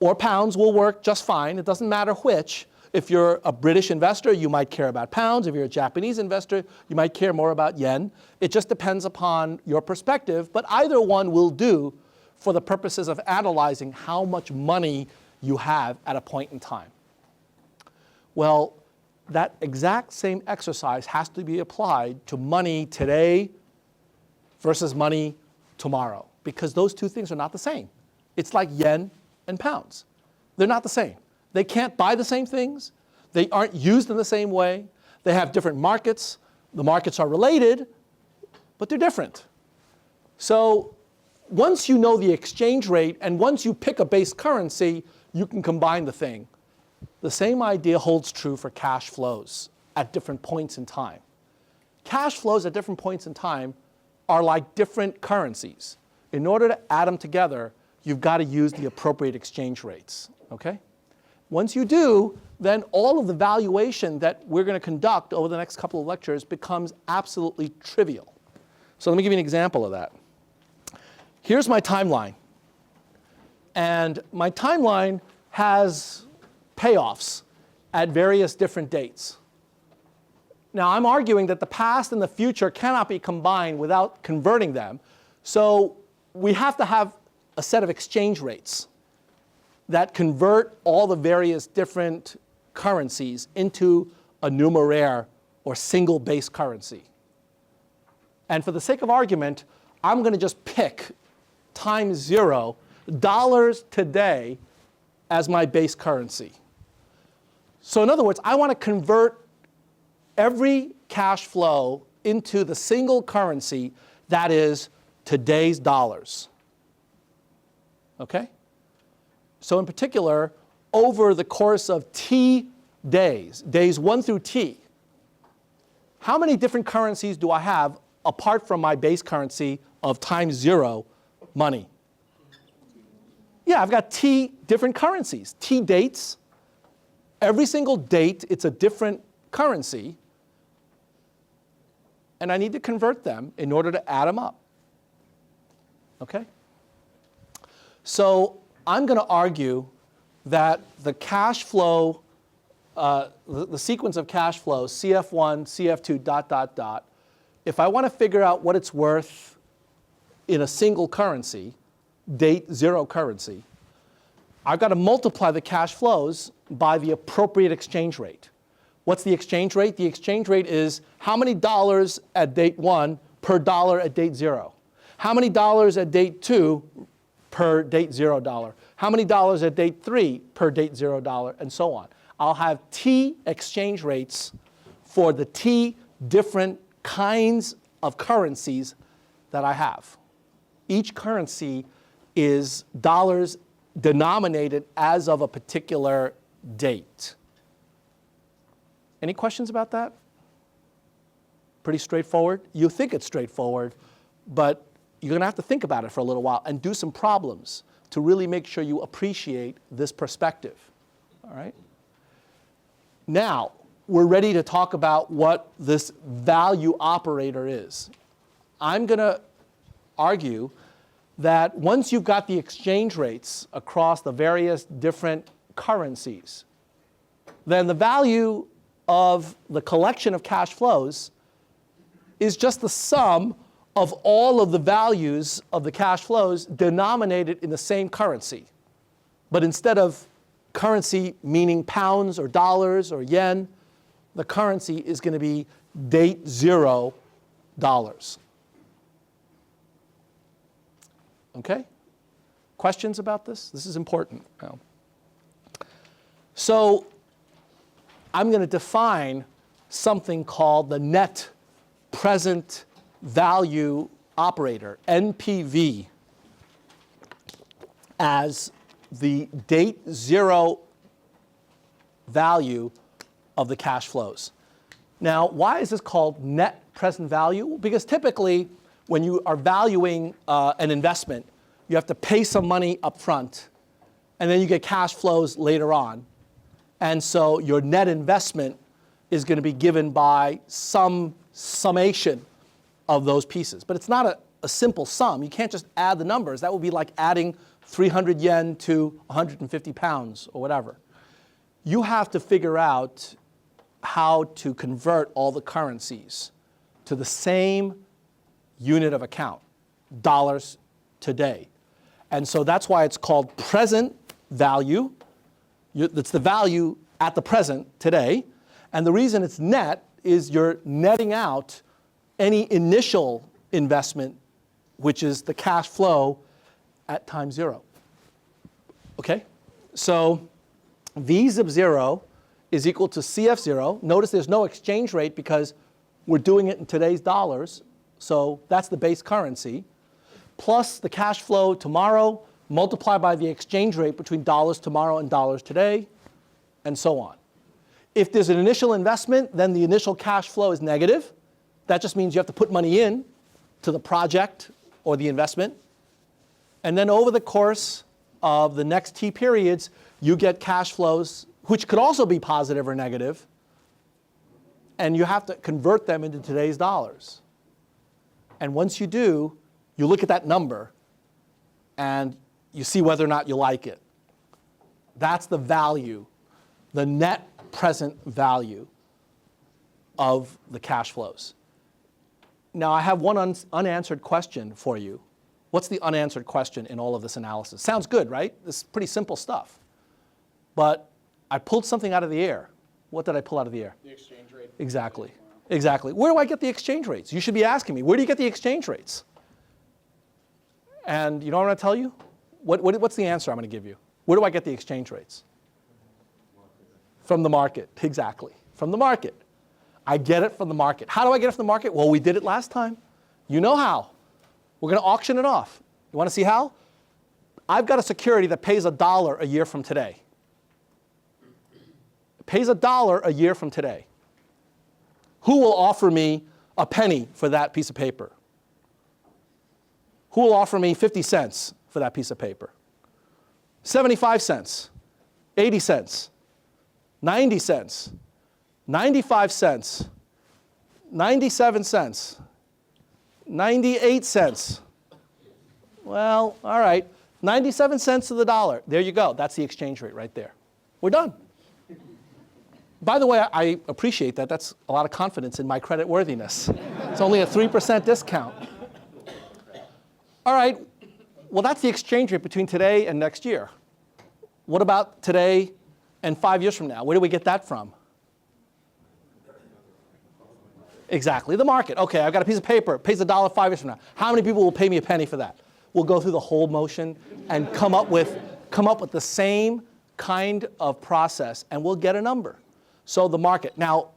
or pounds will work just fine. It doesn't matter which. If you're a British investor, you might care about pounds. If you're a Japanese investor, you might care more about yen. It just depends upon your perspective, but either one will do for the purposes of analyzing how much money you have at a point in time. Well, that exact same exercise has to be applied to money today versus money tomorrow, because those two things are not the same. It's like yen and pounds. They're not the same. They can't buy the same things. They aren't used in the same way. They have different markets. The markets are related, but they're different. So once you know the exchange rate and once you pick a base currency, you can combine the thing. The same idea holds true for cash flows at different points in time. Cash flows at different points in time are like different currencies. In order to add them together, you've got to use the appropriate exchange rates, okay? Once you do, then all of the valuation that we're going to conduct over the next couple of lectures becomes absolutely trivial. So let me give you an example of that. Here's my timeline. And my timeline has payoffs at various different dates. Now, I'm arguing that the past and the future cannot be combined without converting them. So we have to have a set of exchange rates that convert all the various different currencies into a numeraire or single base currency. And for the sake of argument, I'm going to just pick times 0 dollars today as my base currency. So in other words, I want to convert every cash flow into the single currency that is today's dollars. Okay? So in particular, over the course of T days, days 1 through T, how many different currencies do I have apart from my base currency of times 0 money? Yeah, I've got T different currencies, T dates. Every single date, it's a different currency. And I need to convert them in order to add them up. Okay? So I'm going to argue that the cash flow, the sequence of cash flows, CF1, CF2, ... If I want to figure out what it's worth in a single currency, date zero currency, I've got to multiply the cash flows by the appropriate exchange rate. What's the exchange rate? The exchange rate is how many dollars at date 1 per dollar at date 0. How many dollars at date 2 per date $0. How many dollars at date 3 per date $0, and so on. I'll have T exchange rates for the T different kinds of currencies that I have. Each currency is dollars denominated as of a particular date. Any questions about that? Pretty straightforward? You think it's straightforward, but you're going to have to think about it for a little while and do some problems to really make sure you appreciate this perspective. All right? Now, we're ready to talk about what this value operator is. I'm going to argue that once you've got the exchange rates across the various different currencies, then the value of the collection of cash flows is just the sum of all of the values of the cash flows denominated in the same currency. But instead of currency meaning pounds or dollars or yen, the currency is going to be date 0 dollars. Okay? Questions about this? This is important. Now. So I'm going to define something called the net present value operator, NPV, as the date 0 value of the cash flows. Now, why is this called net present value? Because typically, when you are valuing an investment, you have to pay some money up front, and then you get cash flows later on. And so your net investment is going to be given by some summation of those pieces. But it's not a simple sum. You can't just add the numbers. That would be like adding 300 yen to 150 pounds or whatever. You have to figure out how to convert all the currencies to the same unit of account, dollars today. And so that's why it's called present value. It's the value at the present today. And the reason it's net is you're netting out any initial investment, which is the cash flow at time 0. Okay? So V sub 0 is equal to CF0. Notice there's no exchange rate because we're doing it in today's dollars. So that's the base currency. Plus the cash flow tomorrow multiplied by the exchange rate between dollars tomorrow and dollars today, and so on. If there's an initial investment, then the initial cash flow is negative. That just means you have to put money in to the project or the investment. And then over the course of the next T periods, you get cash flows, which could also be positive or negative. And you have to convert them into today's dollars. And once you do, you look at that number and you see whether or not you like it. That's the value, the net present value of the cash flows. Now, I have one unanswered question for you. What's the unanswered question in all of this analysis? Sounds good, right? This is pretty simple stuff. But I pulled something out of the air. What did I pull out of the air? The exchange rate. Exactly. Exactly. Where do I get the exchange rates? You should be asking me, where do you get the exchange rates? And you know what I'm going to tell you? What's the answer I'm going to give you? Where do I get the exchange rates? From the market. Exactly. From the market. I get it from the market. How do I get it from the market? Well, we did it last time. You know how. We're going to auction it off. You want to see how? I've got a security that pays $1 a year from today. It pays $1 a year from today. Who will offer me a penny for that piece of paper? Who will offer me 50 cents for that piece of paper? 75 cents, 80 cents, 90 cents, 95 cents, 97 cents, 98 cents. Well, all right, 97 cents to the dollar. There you go. That's the exchange rate right there. We're done. By the way, I appreciate that. That's a lot of confidence in my credit worthiness. It's only a 3% discount. All right, well, that's the exchange rate between today and next year. What about today and 5 years from now? Where do we get that from? Exactly, the market. Okay, I've got a piece of paper. It pays $1 5 years from now. How many people will pay me a penny for that? We'll go through the whole motion and come up with the same kind of process, and we'll get a number. So the market. Now,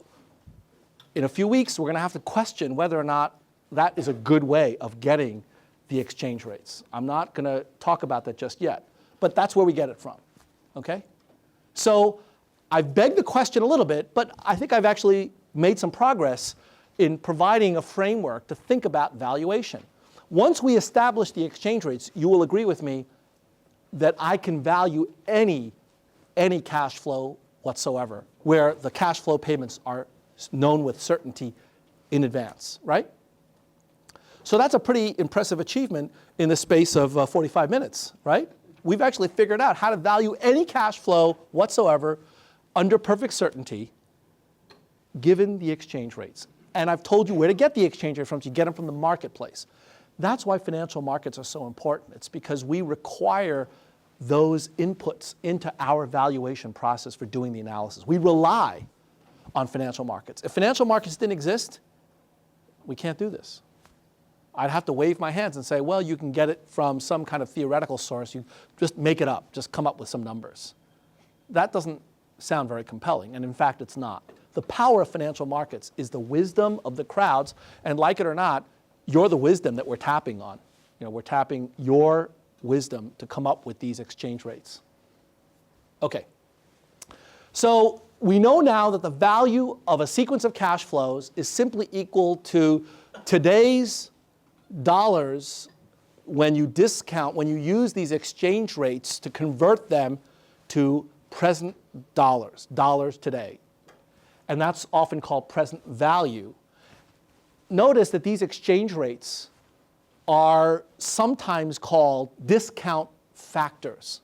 in a few weeks, we're going to have to question whether or not that is a good way of getting the exchange rates. I'm not going to talk about that just yet, but that's where we get it from. Okay? So I've begged the question a little bit, but I think I've actually made some progress in providing a framework to think about valuation. Once we establish the exchange rates, you will agree with me that I can value any cash flow whatsoever, where the cash flow payments are known with certainty in advance, right? So that's a pretty impressive achievement in the space of 45 minutes, right? We've actually figured out how to value any cash flow whatsoever under perfect certainty given the exchange rates. And I've told you where to get the exchange rate from. You get them from the marketplace. That's why financial markets are so important. It's because we require those inputs into our valuation process for doing the analysis. We rely on financial markets. If financial markets didn't exist, we can't do this. I'd have to wave my hands and say, well, you can get it from some kind of theoretical source. You just make it up. Just come up with some numbers. That doesn't sound very compelling, and in fact, it's not. The power of financial markets is the wisdom of the crowds, and like it or not, you're the wisdom that we're tapping on. You know, we're tapping your wisdom to come up with these exchange rates. Okay. So we know now that the value of a sequence of cash flows is simply equal to today's dollars when you discount, when you use these exchange rates to convert them to present dollars, dollars today. And that's often called present value. Notice that these exchange rates are sometimes called discount factors.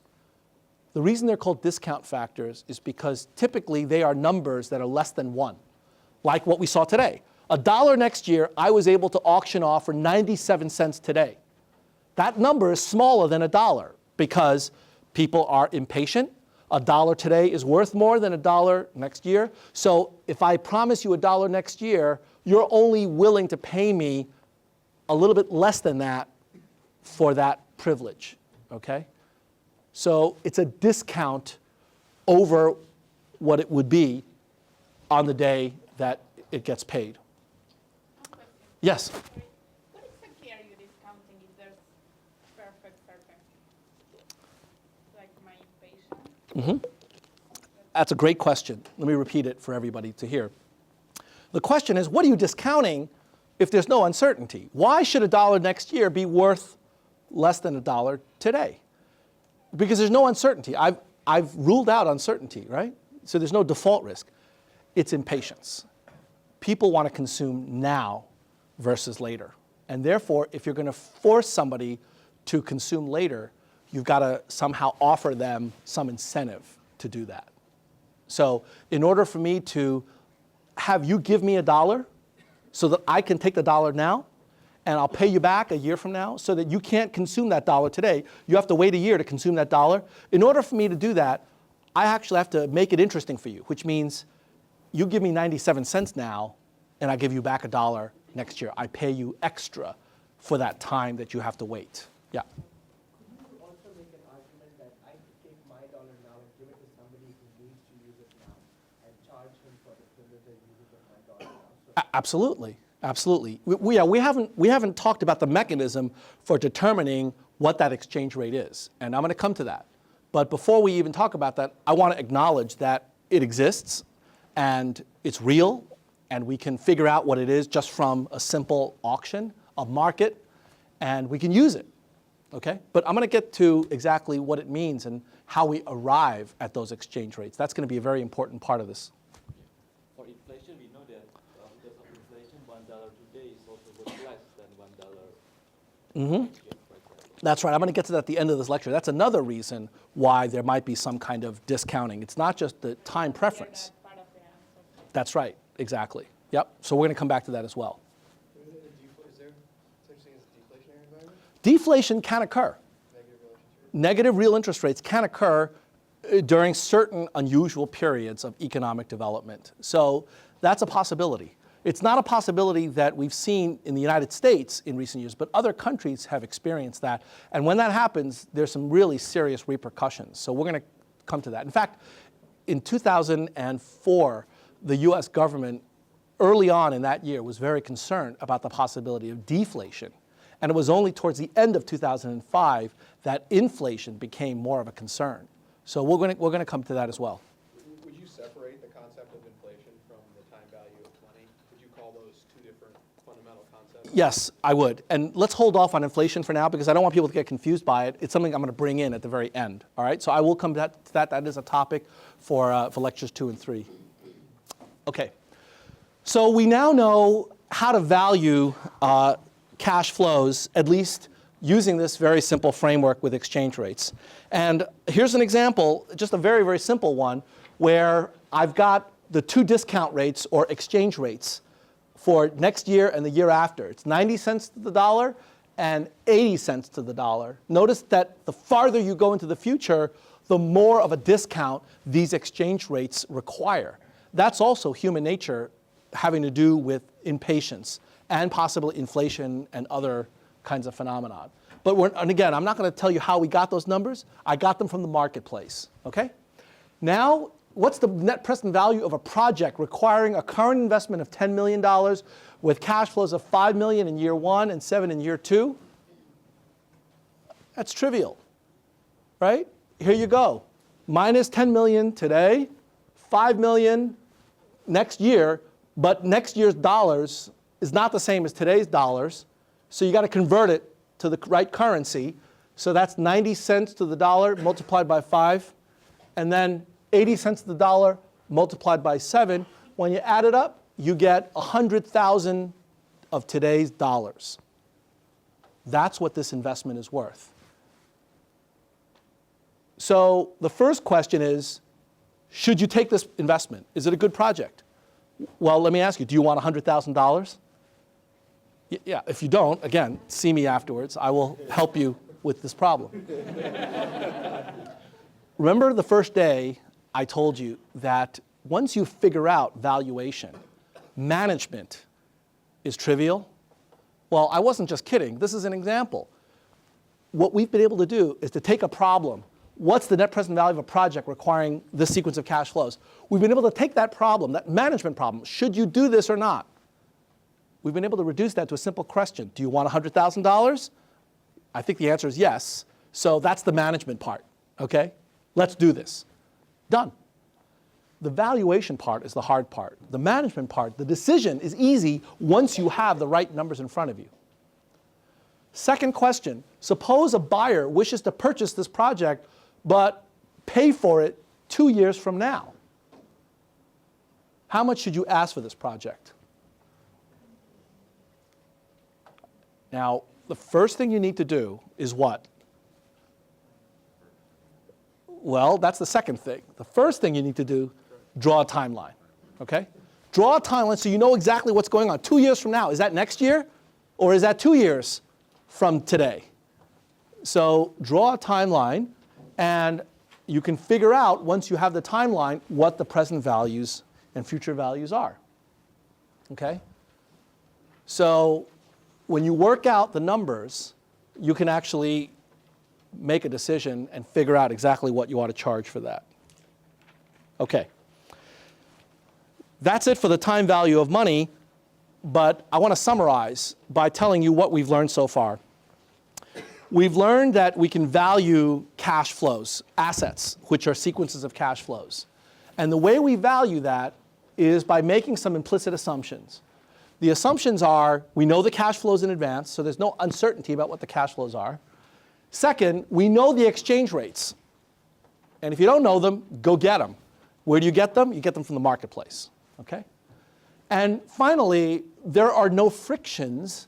The reason they're called discount factors is because typically they are numbers that are less than 1, like what we saw today. $1 next year, I was able to auction off for 97 cents today. That number is smaller than $1 because people are impatient. $1 today is worth more than $1 next year. So if I promise you $1 next year, you're only willing to pay me a little bit less than that for that privilege, okay? So it's a discount over what it would be on the day that it gets paid. Yes? What exactly are you discounting if there's perfect certainty? Like my impatience? That's a great question. Let me repeat it for everybody to hear. The question is, what are you discounting if there's no uncertainty? Why should $1 next year be worth less than $1 today? Because there's no uncertainty. I've ruled out uncertainty, right? So there's no default risk. It's impatience. People want to consume now versus later. And therefore, if you're going to force somebody to consume later, you've got to somehow offer them some incentive to do that. So in order for me to have you give me $1 so that I can take the $1 now, and I'll pay you back a year from now so that you can't consume that $1 today. You have to wait a year to consume that $1. In order for me to do that, I actually have to make it interesting for you, which means you give me 97 cents now, and I give you back $1 next year. I pay you extra for that time that you have to wait. Yeah? Could you also make an argument that I could take my $1 now and give it to somebody who needs to use it now and charge him for the cumulative usage of my $1 now? So Absolutely. Absolutely. We haven't talked about the mechanism for determining what that exchange rate is, and I'm going to come to that. But before we even talk about that, I want to acknowledge that it exists, and it's real, and we can figure out what it is just from a simple auction, a market, and we can use it. Okay? But I'm going to get to exactly what it means and how we arrive at those exchange rates. That's going to be a very important part of this. For inflation, we know that because of inflation, $1 today is also worth less than $1 next year, for example. That's right. I'm going to get to that at the end of this lecture. That's another reason why there might be some kind of discounting. It's not just the time preference. That's part of the answer. That's right. Exactly. Yep. So we're going to come back to that as well. Is there such thing as a deflationary environment? Deflation can occur. Negative real interest rate? Negative real interest rates can occur during certain unusual periods of economic development. So that's a possibility. It's not a possibility that we've seen in the United States in recent years, but other countries have experienced that. And when that happens, there's some really serious repercussions. So we're going to come to that. In fact, in 2004, the US government early on in that year was very concerned about the possibility of deflation. And it was only towards the end of 2005 that inflation became more of a concern. So we're going to come to that as well. Would you separate the concept of inflation from the time value of money? Would you call those two different fundamental concepts? Yes, I would. And let's hold off on inflation for now because I don't want people to get confused by it. It's something I'm going to bring in at the very end. All right, so I will come to that. That is a topic for lectures 2 and 3. Okay, so we now know how to value cash flows, at least using this very simple framework with exchange rates. And here's an example, just a very, very simple one, where I've got the two discount rates or exchange rates for next year and the year after. It's 90 cents to the dollar and 80 cents to the dollar. Notice that the farther you go into the future, the more of a discount these exchange rates require. That's also human nature having to do with impatience and possibly inflation and other kinds of phenomenon. But and again, I'm not going to tell you how we got those numbers. I got them from the marketplace, okay? Now, what's the net present value of a project requiring a current investment of $10 million with cash flows of $5 million in year 1 and 7 in year 2? That's trivial, right? Here you go. Minus 10 million today, 5 million next year, but next year's dollars is not the same as today's dollars, so you got to convert it to the right currency. So that's 90 cents to the dollar multiplied by 5, and then 80 cents to the dollar multiplied by 7. When you add it up, you get 100,000 of today's dollars. That's what this investment is worth. So the first question is, should you take this investment? Is it a good project? Well, let me ask you, do you want $100,000? Yeah, if you don't, again, see me afterwards. I will help you with this problem. Remember the first day I told you that once you figure out valuation, management is trivial? Well, I wasn't just kidding. This is an example. What we've been able to do is to take a problem. What's the net present value of a project requiring this sequence of cash flows? We've been able to take that problem, that management problem, should you do this or not? We've been able to reduce that to a simple question. Do you want $100,000? I think the answer is yes. So that's the management part, okay? Let's do this. Done. The valuation part is the hard part. The management part, the decision is easy once you have the right numbers in front of you. Second question, suppose a buyer wishes to purchase this project but pay for it 2 years from now. How much should you ask for this project? Now, the first thing you need to do is what? Well, that's the second thing. The first thing you need to do, draw a timeline, okay? Draw a timeline so you know exactly what's going on. 2 years from now, is that next year? Or is that 2 years from today? So draw a timeline, and you can figure out, once you have the timeline, what the present values and future values are, okay? So when you work out the numbers, you can actually make a decision and figure out exactly what you ought to charge for that. Okay. That's it for the time value of money, but I want to summarize by telling you what we've learned so far. We've learned that we can value cash flows, assets, which are sequences of cash flows. And the way we value that is by making some implicit assumptions. The assumptions are, we know the cash flows in advance, so there's no uncertainty about what the cash flows are. Second, we know the exchange rates. And if you don't know them, go get them. Where do you get them? You get them from the marketplace, okay? And finally, there are no frictions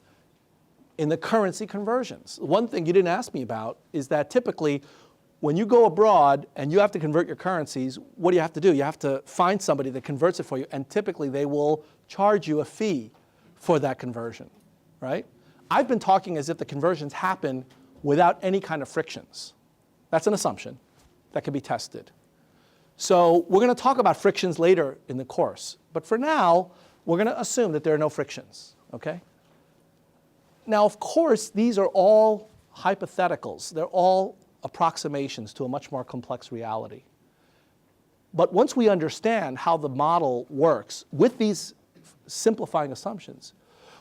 in the currency conversions. One thing you didn't ask me about is that typically when you go abroad and you have to convert your currencies, what do you have to do? You have to find somebody that converts it for you, and typically they will charge you a fee for that conversion, right? I've been talking as if the conversions happen without any kind of frictions. That's an assumption that can be tested. So we're going to talk about frictions later in the course. But for now, we're going to assume that there are no frictions, okay? Now, of course, these are all hypotheticals. They're all approximations to a much more complex reality. But once we understand how the model works with these simplifying assumptions,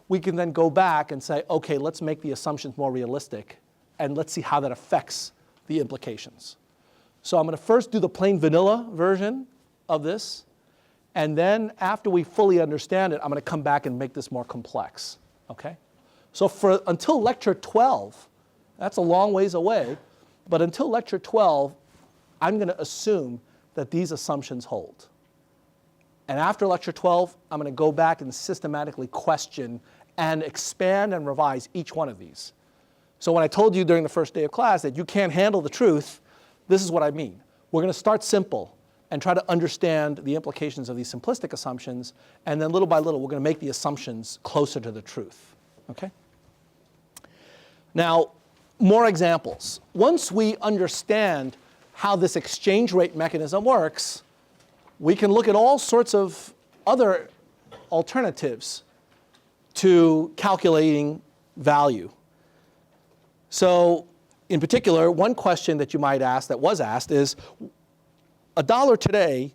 we can then go back and say, okay, let's make the assumptions more realistic, and let's see how that affects the implications. So I'm going to first do the plain vanilla version of this, and then after we fully understand it, I'm going to come back and make this more complex, okay? So until lecture 12, that's a long ways away, but until lecture 12, I'm going to assume that these assumptions hold. And after lecture 12, I'm going to go back and systematically question and expand and revise each one of these. So when I told you during the first day of class that you can't handle the truth, this is what I mean. We're going to start simple and try to understand the implications of these simplistic assumptions, and then little by little, we're going to make the assumptions closer to the truth, okay? Now, more examples. Once we understand how this exchange rate mechanism works, we can look at all sorts of other alternatives to calculating value. So in particular, one question that you might ask, that was asked, is $1 today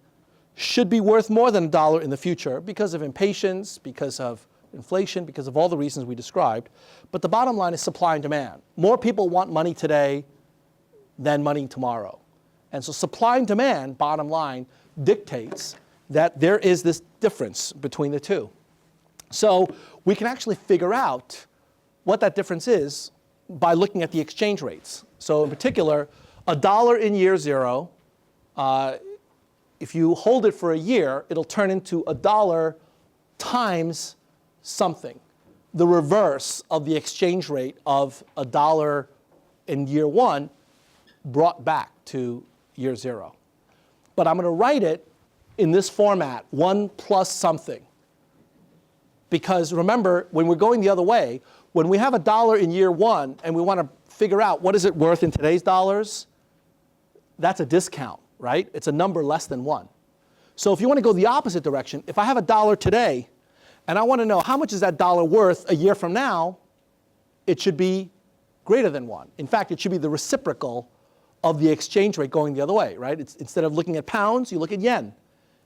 should be worth more than $1 in the future because of impatience, because of inflation, because of all the reasons we described. But the bottom line is supply and demand. More people want money today than money tomorrow. And so supply and demand, bottom line, dictates that there is this difference between the two. So we can actually figure out what that difference is by looking at the exchange rates. So in particular, $1 in year 0, if you hold it for a year, it'll turn into $1 times something, the reverse of the exchange rate of $1 in year 1 brought back to year 0. But I'm going to write it in this format, 1 plus something. Because remember, when we're going the other way, when we have $1 in year 1 and we want to figure out what is it worth in today's dollars, that's a discount, right? It's a number less than 1. So if you want to go the opposite direction, if I have $1 today and I want to know how much is that dollar worth a year from now, it should be greater than 1. In fact, it should be the reciprocal of the exchange rate going the other way, right? Instead of looking at pounds, you look at yen.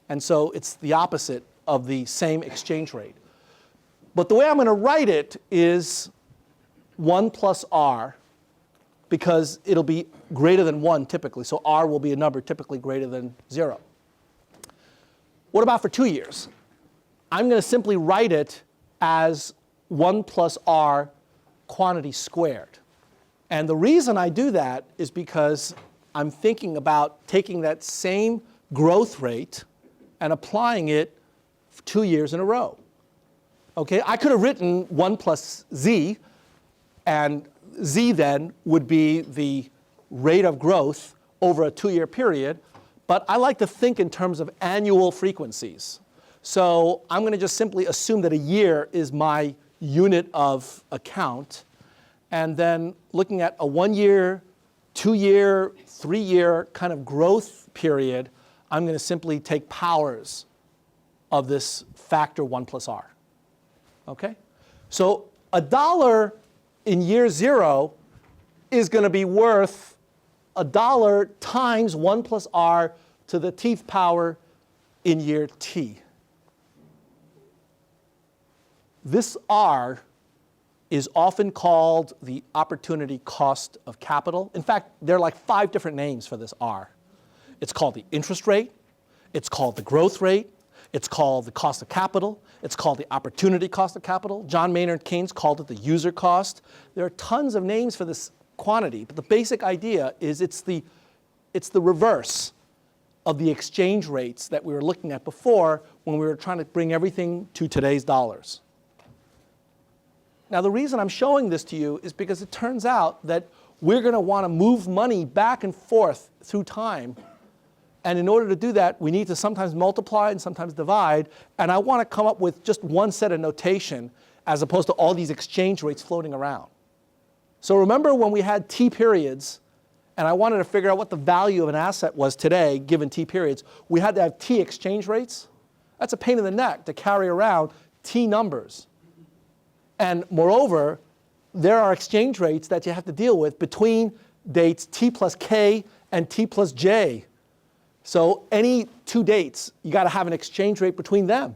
And so it's the opposite of the same exchange rate. But the way I'm going to write it is 1 plus r, because it'll be greater than 1 typically. So r will be a number typically greater than 0. What about for 2 years? I'm going to simply write it as 1 plus r quantity squared. And the reason I do that is because I'm thinking about taking that same growth rate and applying it 2 years in a row. Okay, I could have written 1 plus z, and z then would be the rate of growth over a 2-year period. But I like to think in terms of annual frequencies. So I'm going to just simply assume that a year is my unit of account. And then looking at a 1-year, 2-year, 3-year kind of growth period, I'm going to simply take powers of this factor 1 plus r. Okay? So $1 in year 0 is going to be worth $1 times 1 plus r to the tth power in year t. This r is often called the opportunity cost of capital. In fact, there are like 5 different names for this r. It's called the interest rate. It's called the growth rate. It's called the cost of capital. It's called the opportunity cost of capital. John Maynard Keynes called it the user cost. There are tons of names for this quantity, but the basic idea is it's the reverse of the exchange rates that we were looking at before when we were trying to bring everything to today's dollars. Now, the reason I'm showing this to you is because it turns out that we're going to want to move money back and forth through time. And in order to do that, we need to sometimes multiply and sometimes divide. And I want to come up with just one set of notation as opposed to all these exchange rates floating around. So remember when we had T periods, and I wanted to figure out what the value of an asset was today, given T periods, we had to have T exchange rates. That's a pain in the neck to carry around T numbers. And moreover, there are exchange rates that you have to deal with between dates T plus K and T plus J. So any two dates, you got to have an exchange rate between them.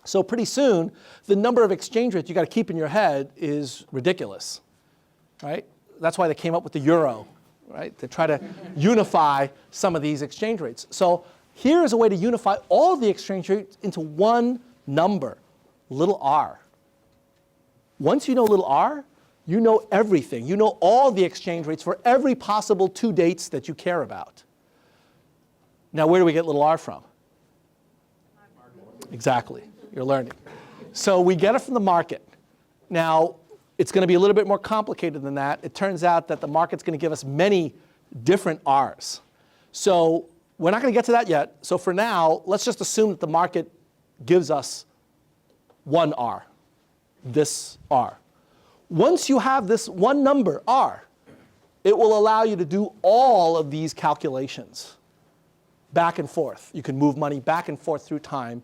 So pretty soon, the number of exchange rates you got to keep in your head is ridiculous, right? That's why they came up with the euro, right? To try to unify some of these exchange rates. So here is a way to unify all of the exchange rates into one number, little r. Once you know little r, you know everything. You know all the exchange rates for every possible two dates that you care about. Now, where do we get little r from? Exactly. You're learning. So we get it from the market. Now, it's going to be a little bit more complicated than that. It turns out that the market's going to give us many different r's. So we're not going to get to that yet. So for now, let's just assume that the market gives us one r, this r. Once you have this one number, r, it will allow you to do all of these calculations back and forth. You can move money back and forth through time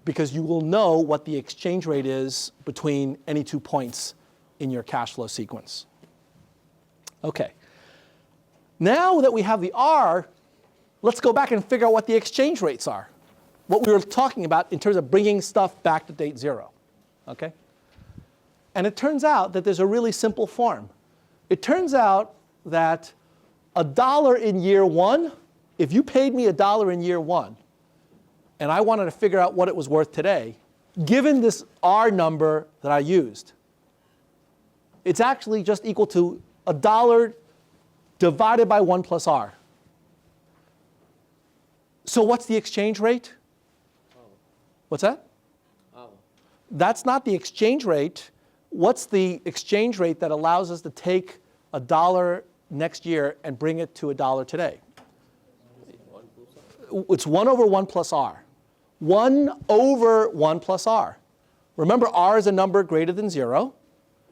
because you will know what the exchange rate is between any 2 points in your cash flow sequence. Okay. Now that we have the r, let's go back and figure out what the exchange rates are. What we were talking about in terms of bringing stuff back to date 0. Okay? And it turns out that there's a really simple form. It turns out that $1 in year 1, if you paid me $1 in year 1, and I wanted to figure out what it was worth today, given this r number that I used, it's actually just equal to $1 divided by 1 plus r. So what's the exchange rate? What's that? That's not the exchange rate. What's the exchange rate that allows us to take $1 next year and bring it to $1 today? It's 1 over 1 plus r. 1 over 1 plus r. Remember, r is a number greater than 0.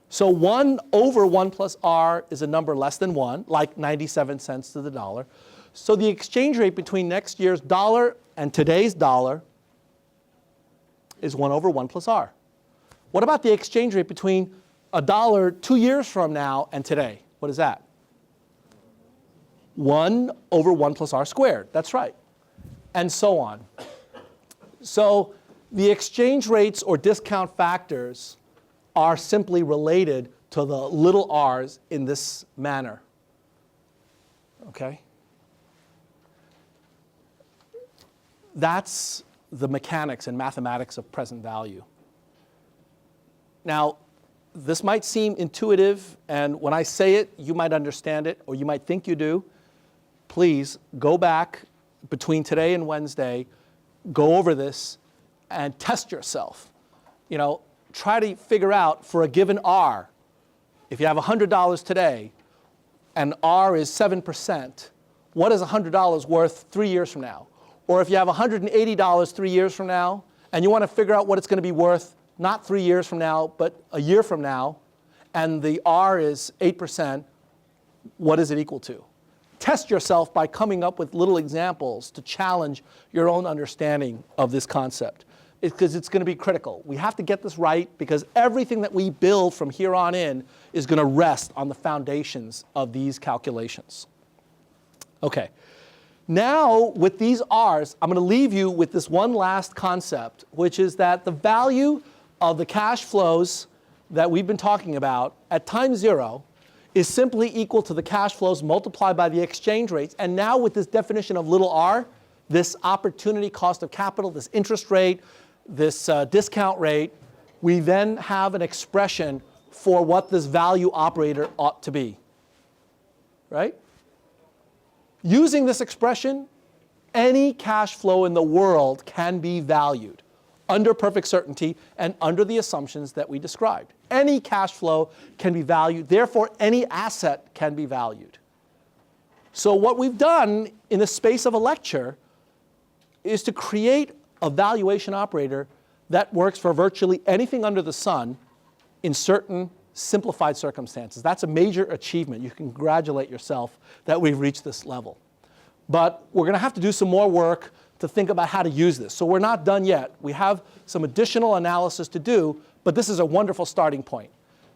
So 1 over 1 plus r is a number less than 1, like 97 cents to the dollar. So the exchange rate between next year's dollar and today's dollar is 1 over 1 plus r. What about the exchange rate between $1 2 years from now and today? What is that? 1 over 1 plus r squared. That's right. And so on. So the exchange rates or discount factors are simply related to the little r's in this manner. Okay? That's the mechanics and mathematics of present value. Now, this might seem intuitive, and when I say it, you might understand it, or you might think you do. Please go back between today and Wednesday, go over this, and test yourself. You know, try to figure out for a given r, if you have $100 today, and r is 7%, what is $100 worth 3 years from now? Or if you have $180 3 years from now, and you want to figure out what it's going to be worth not 3 years from now, but a year from now, and the r is 8%, what is it equal to? Test yourself by coming up with little examples to challenge your own understanding of this concept, because it's going to be critical. We have to get this right because everything that we build from here on in is going to rest on the foundations of these calculations. Okay. Now, with these r's, I'm going to leave you with this one last concept, which is that the value of the cash flows that we've been talking about at time 0 is simply equal to the cash flows multiplied by the exchange rates. And now with this definition of little r, this opportunity cost of capital, this interest rate, this discount rate, we then have an expression for what this value operator ought to be. Right? Using this expression, any cash flow in the world can be valued. under perfect certainty and under the assumptions that we described. Any cash flow can be valued, therefore any asset can be valued. So what we've done in the space of a lecture is to create a valuation operator that works for virtually anything under the sun in certain simplified circumstances. That's a major achievement. You can congratulate yourself that we've reached this level. But we're going to have to do some more work to think about how to use this. So we're not done yet. We have some additional analysis to do, but this is a wonderful starting point.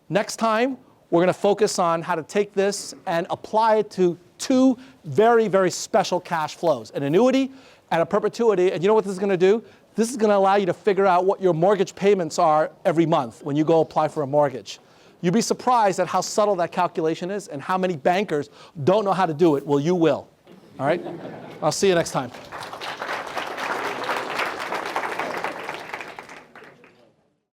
Next time, we're going to focus on how to take this and apply it to two very, very special cash flows, an annuity and a perpetuity. And you know what this is going to do? This is going to allow you to figure out what your mortgage payments are every month when you go apply for a mortgage. You'd be surprised at how subtle that calculation is and how many bankers don't know how to do it. Well, you will. All right? I'll see you next time.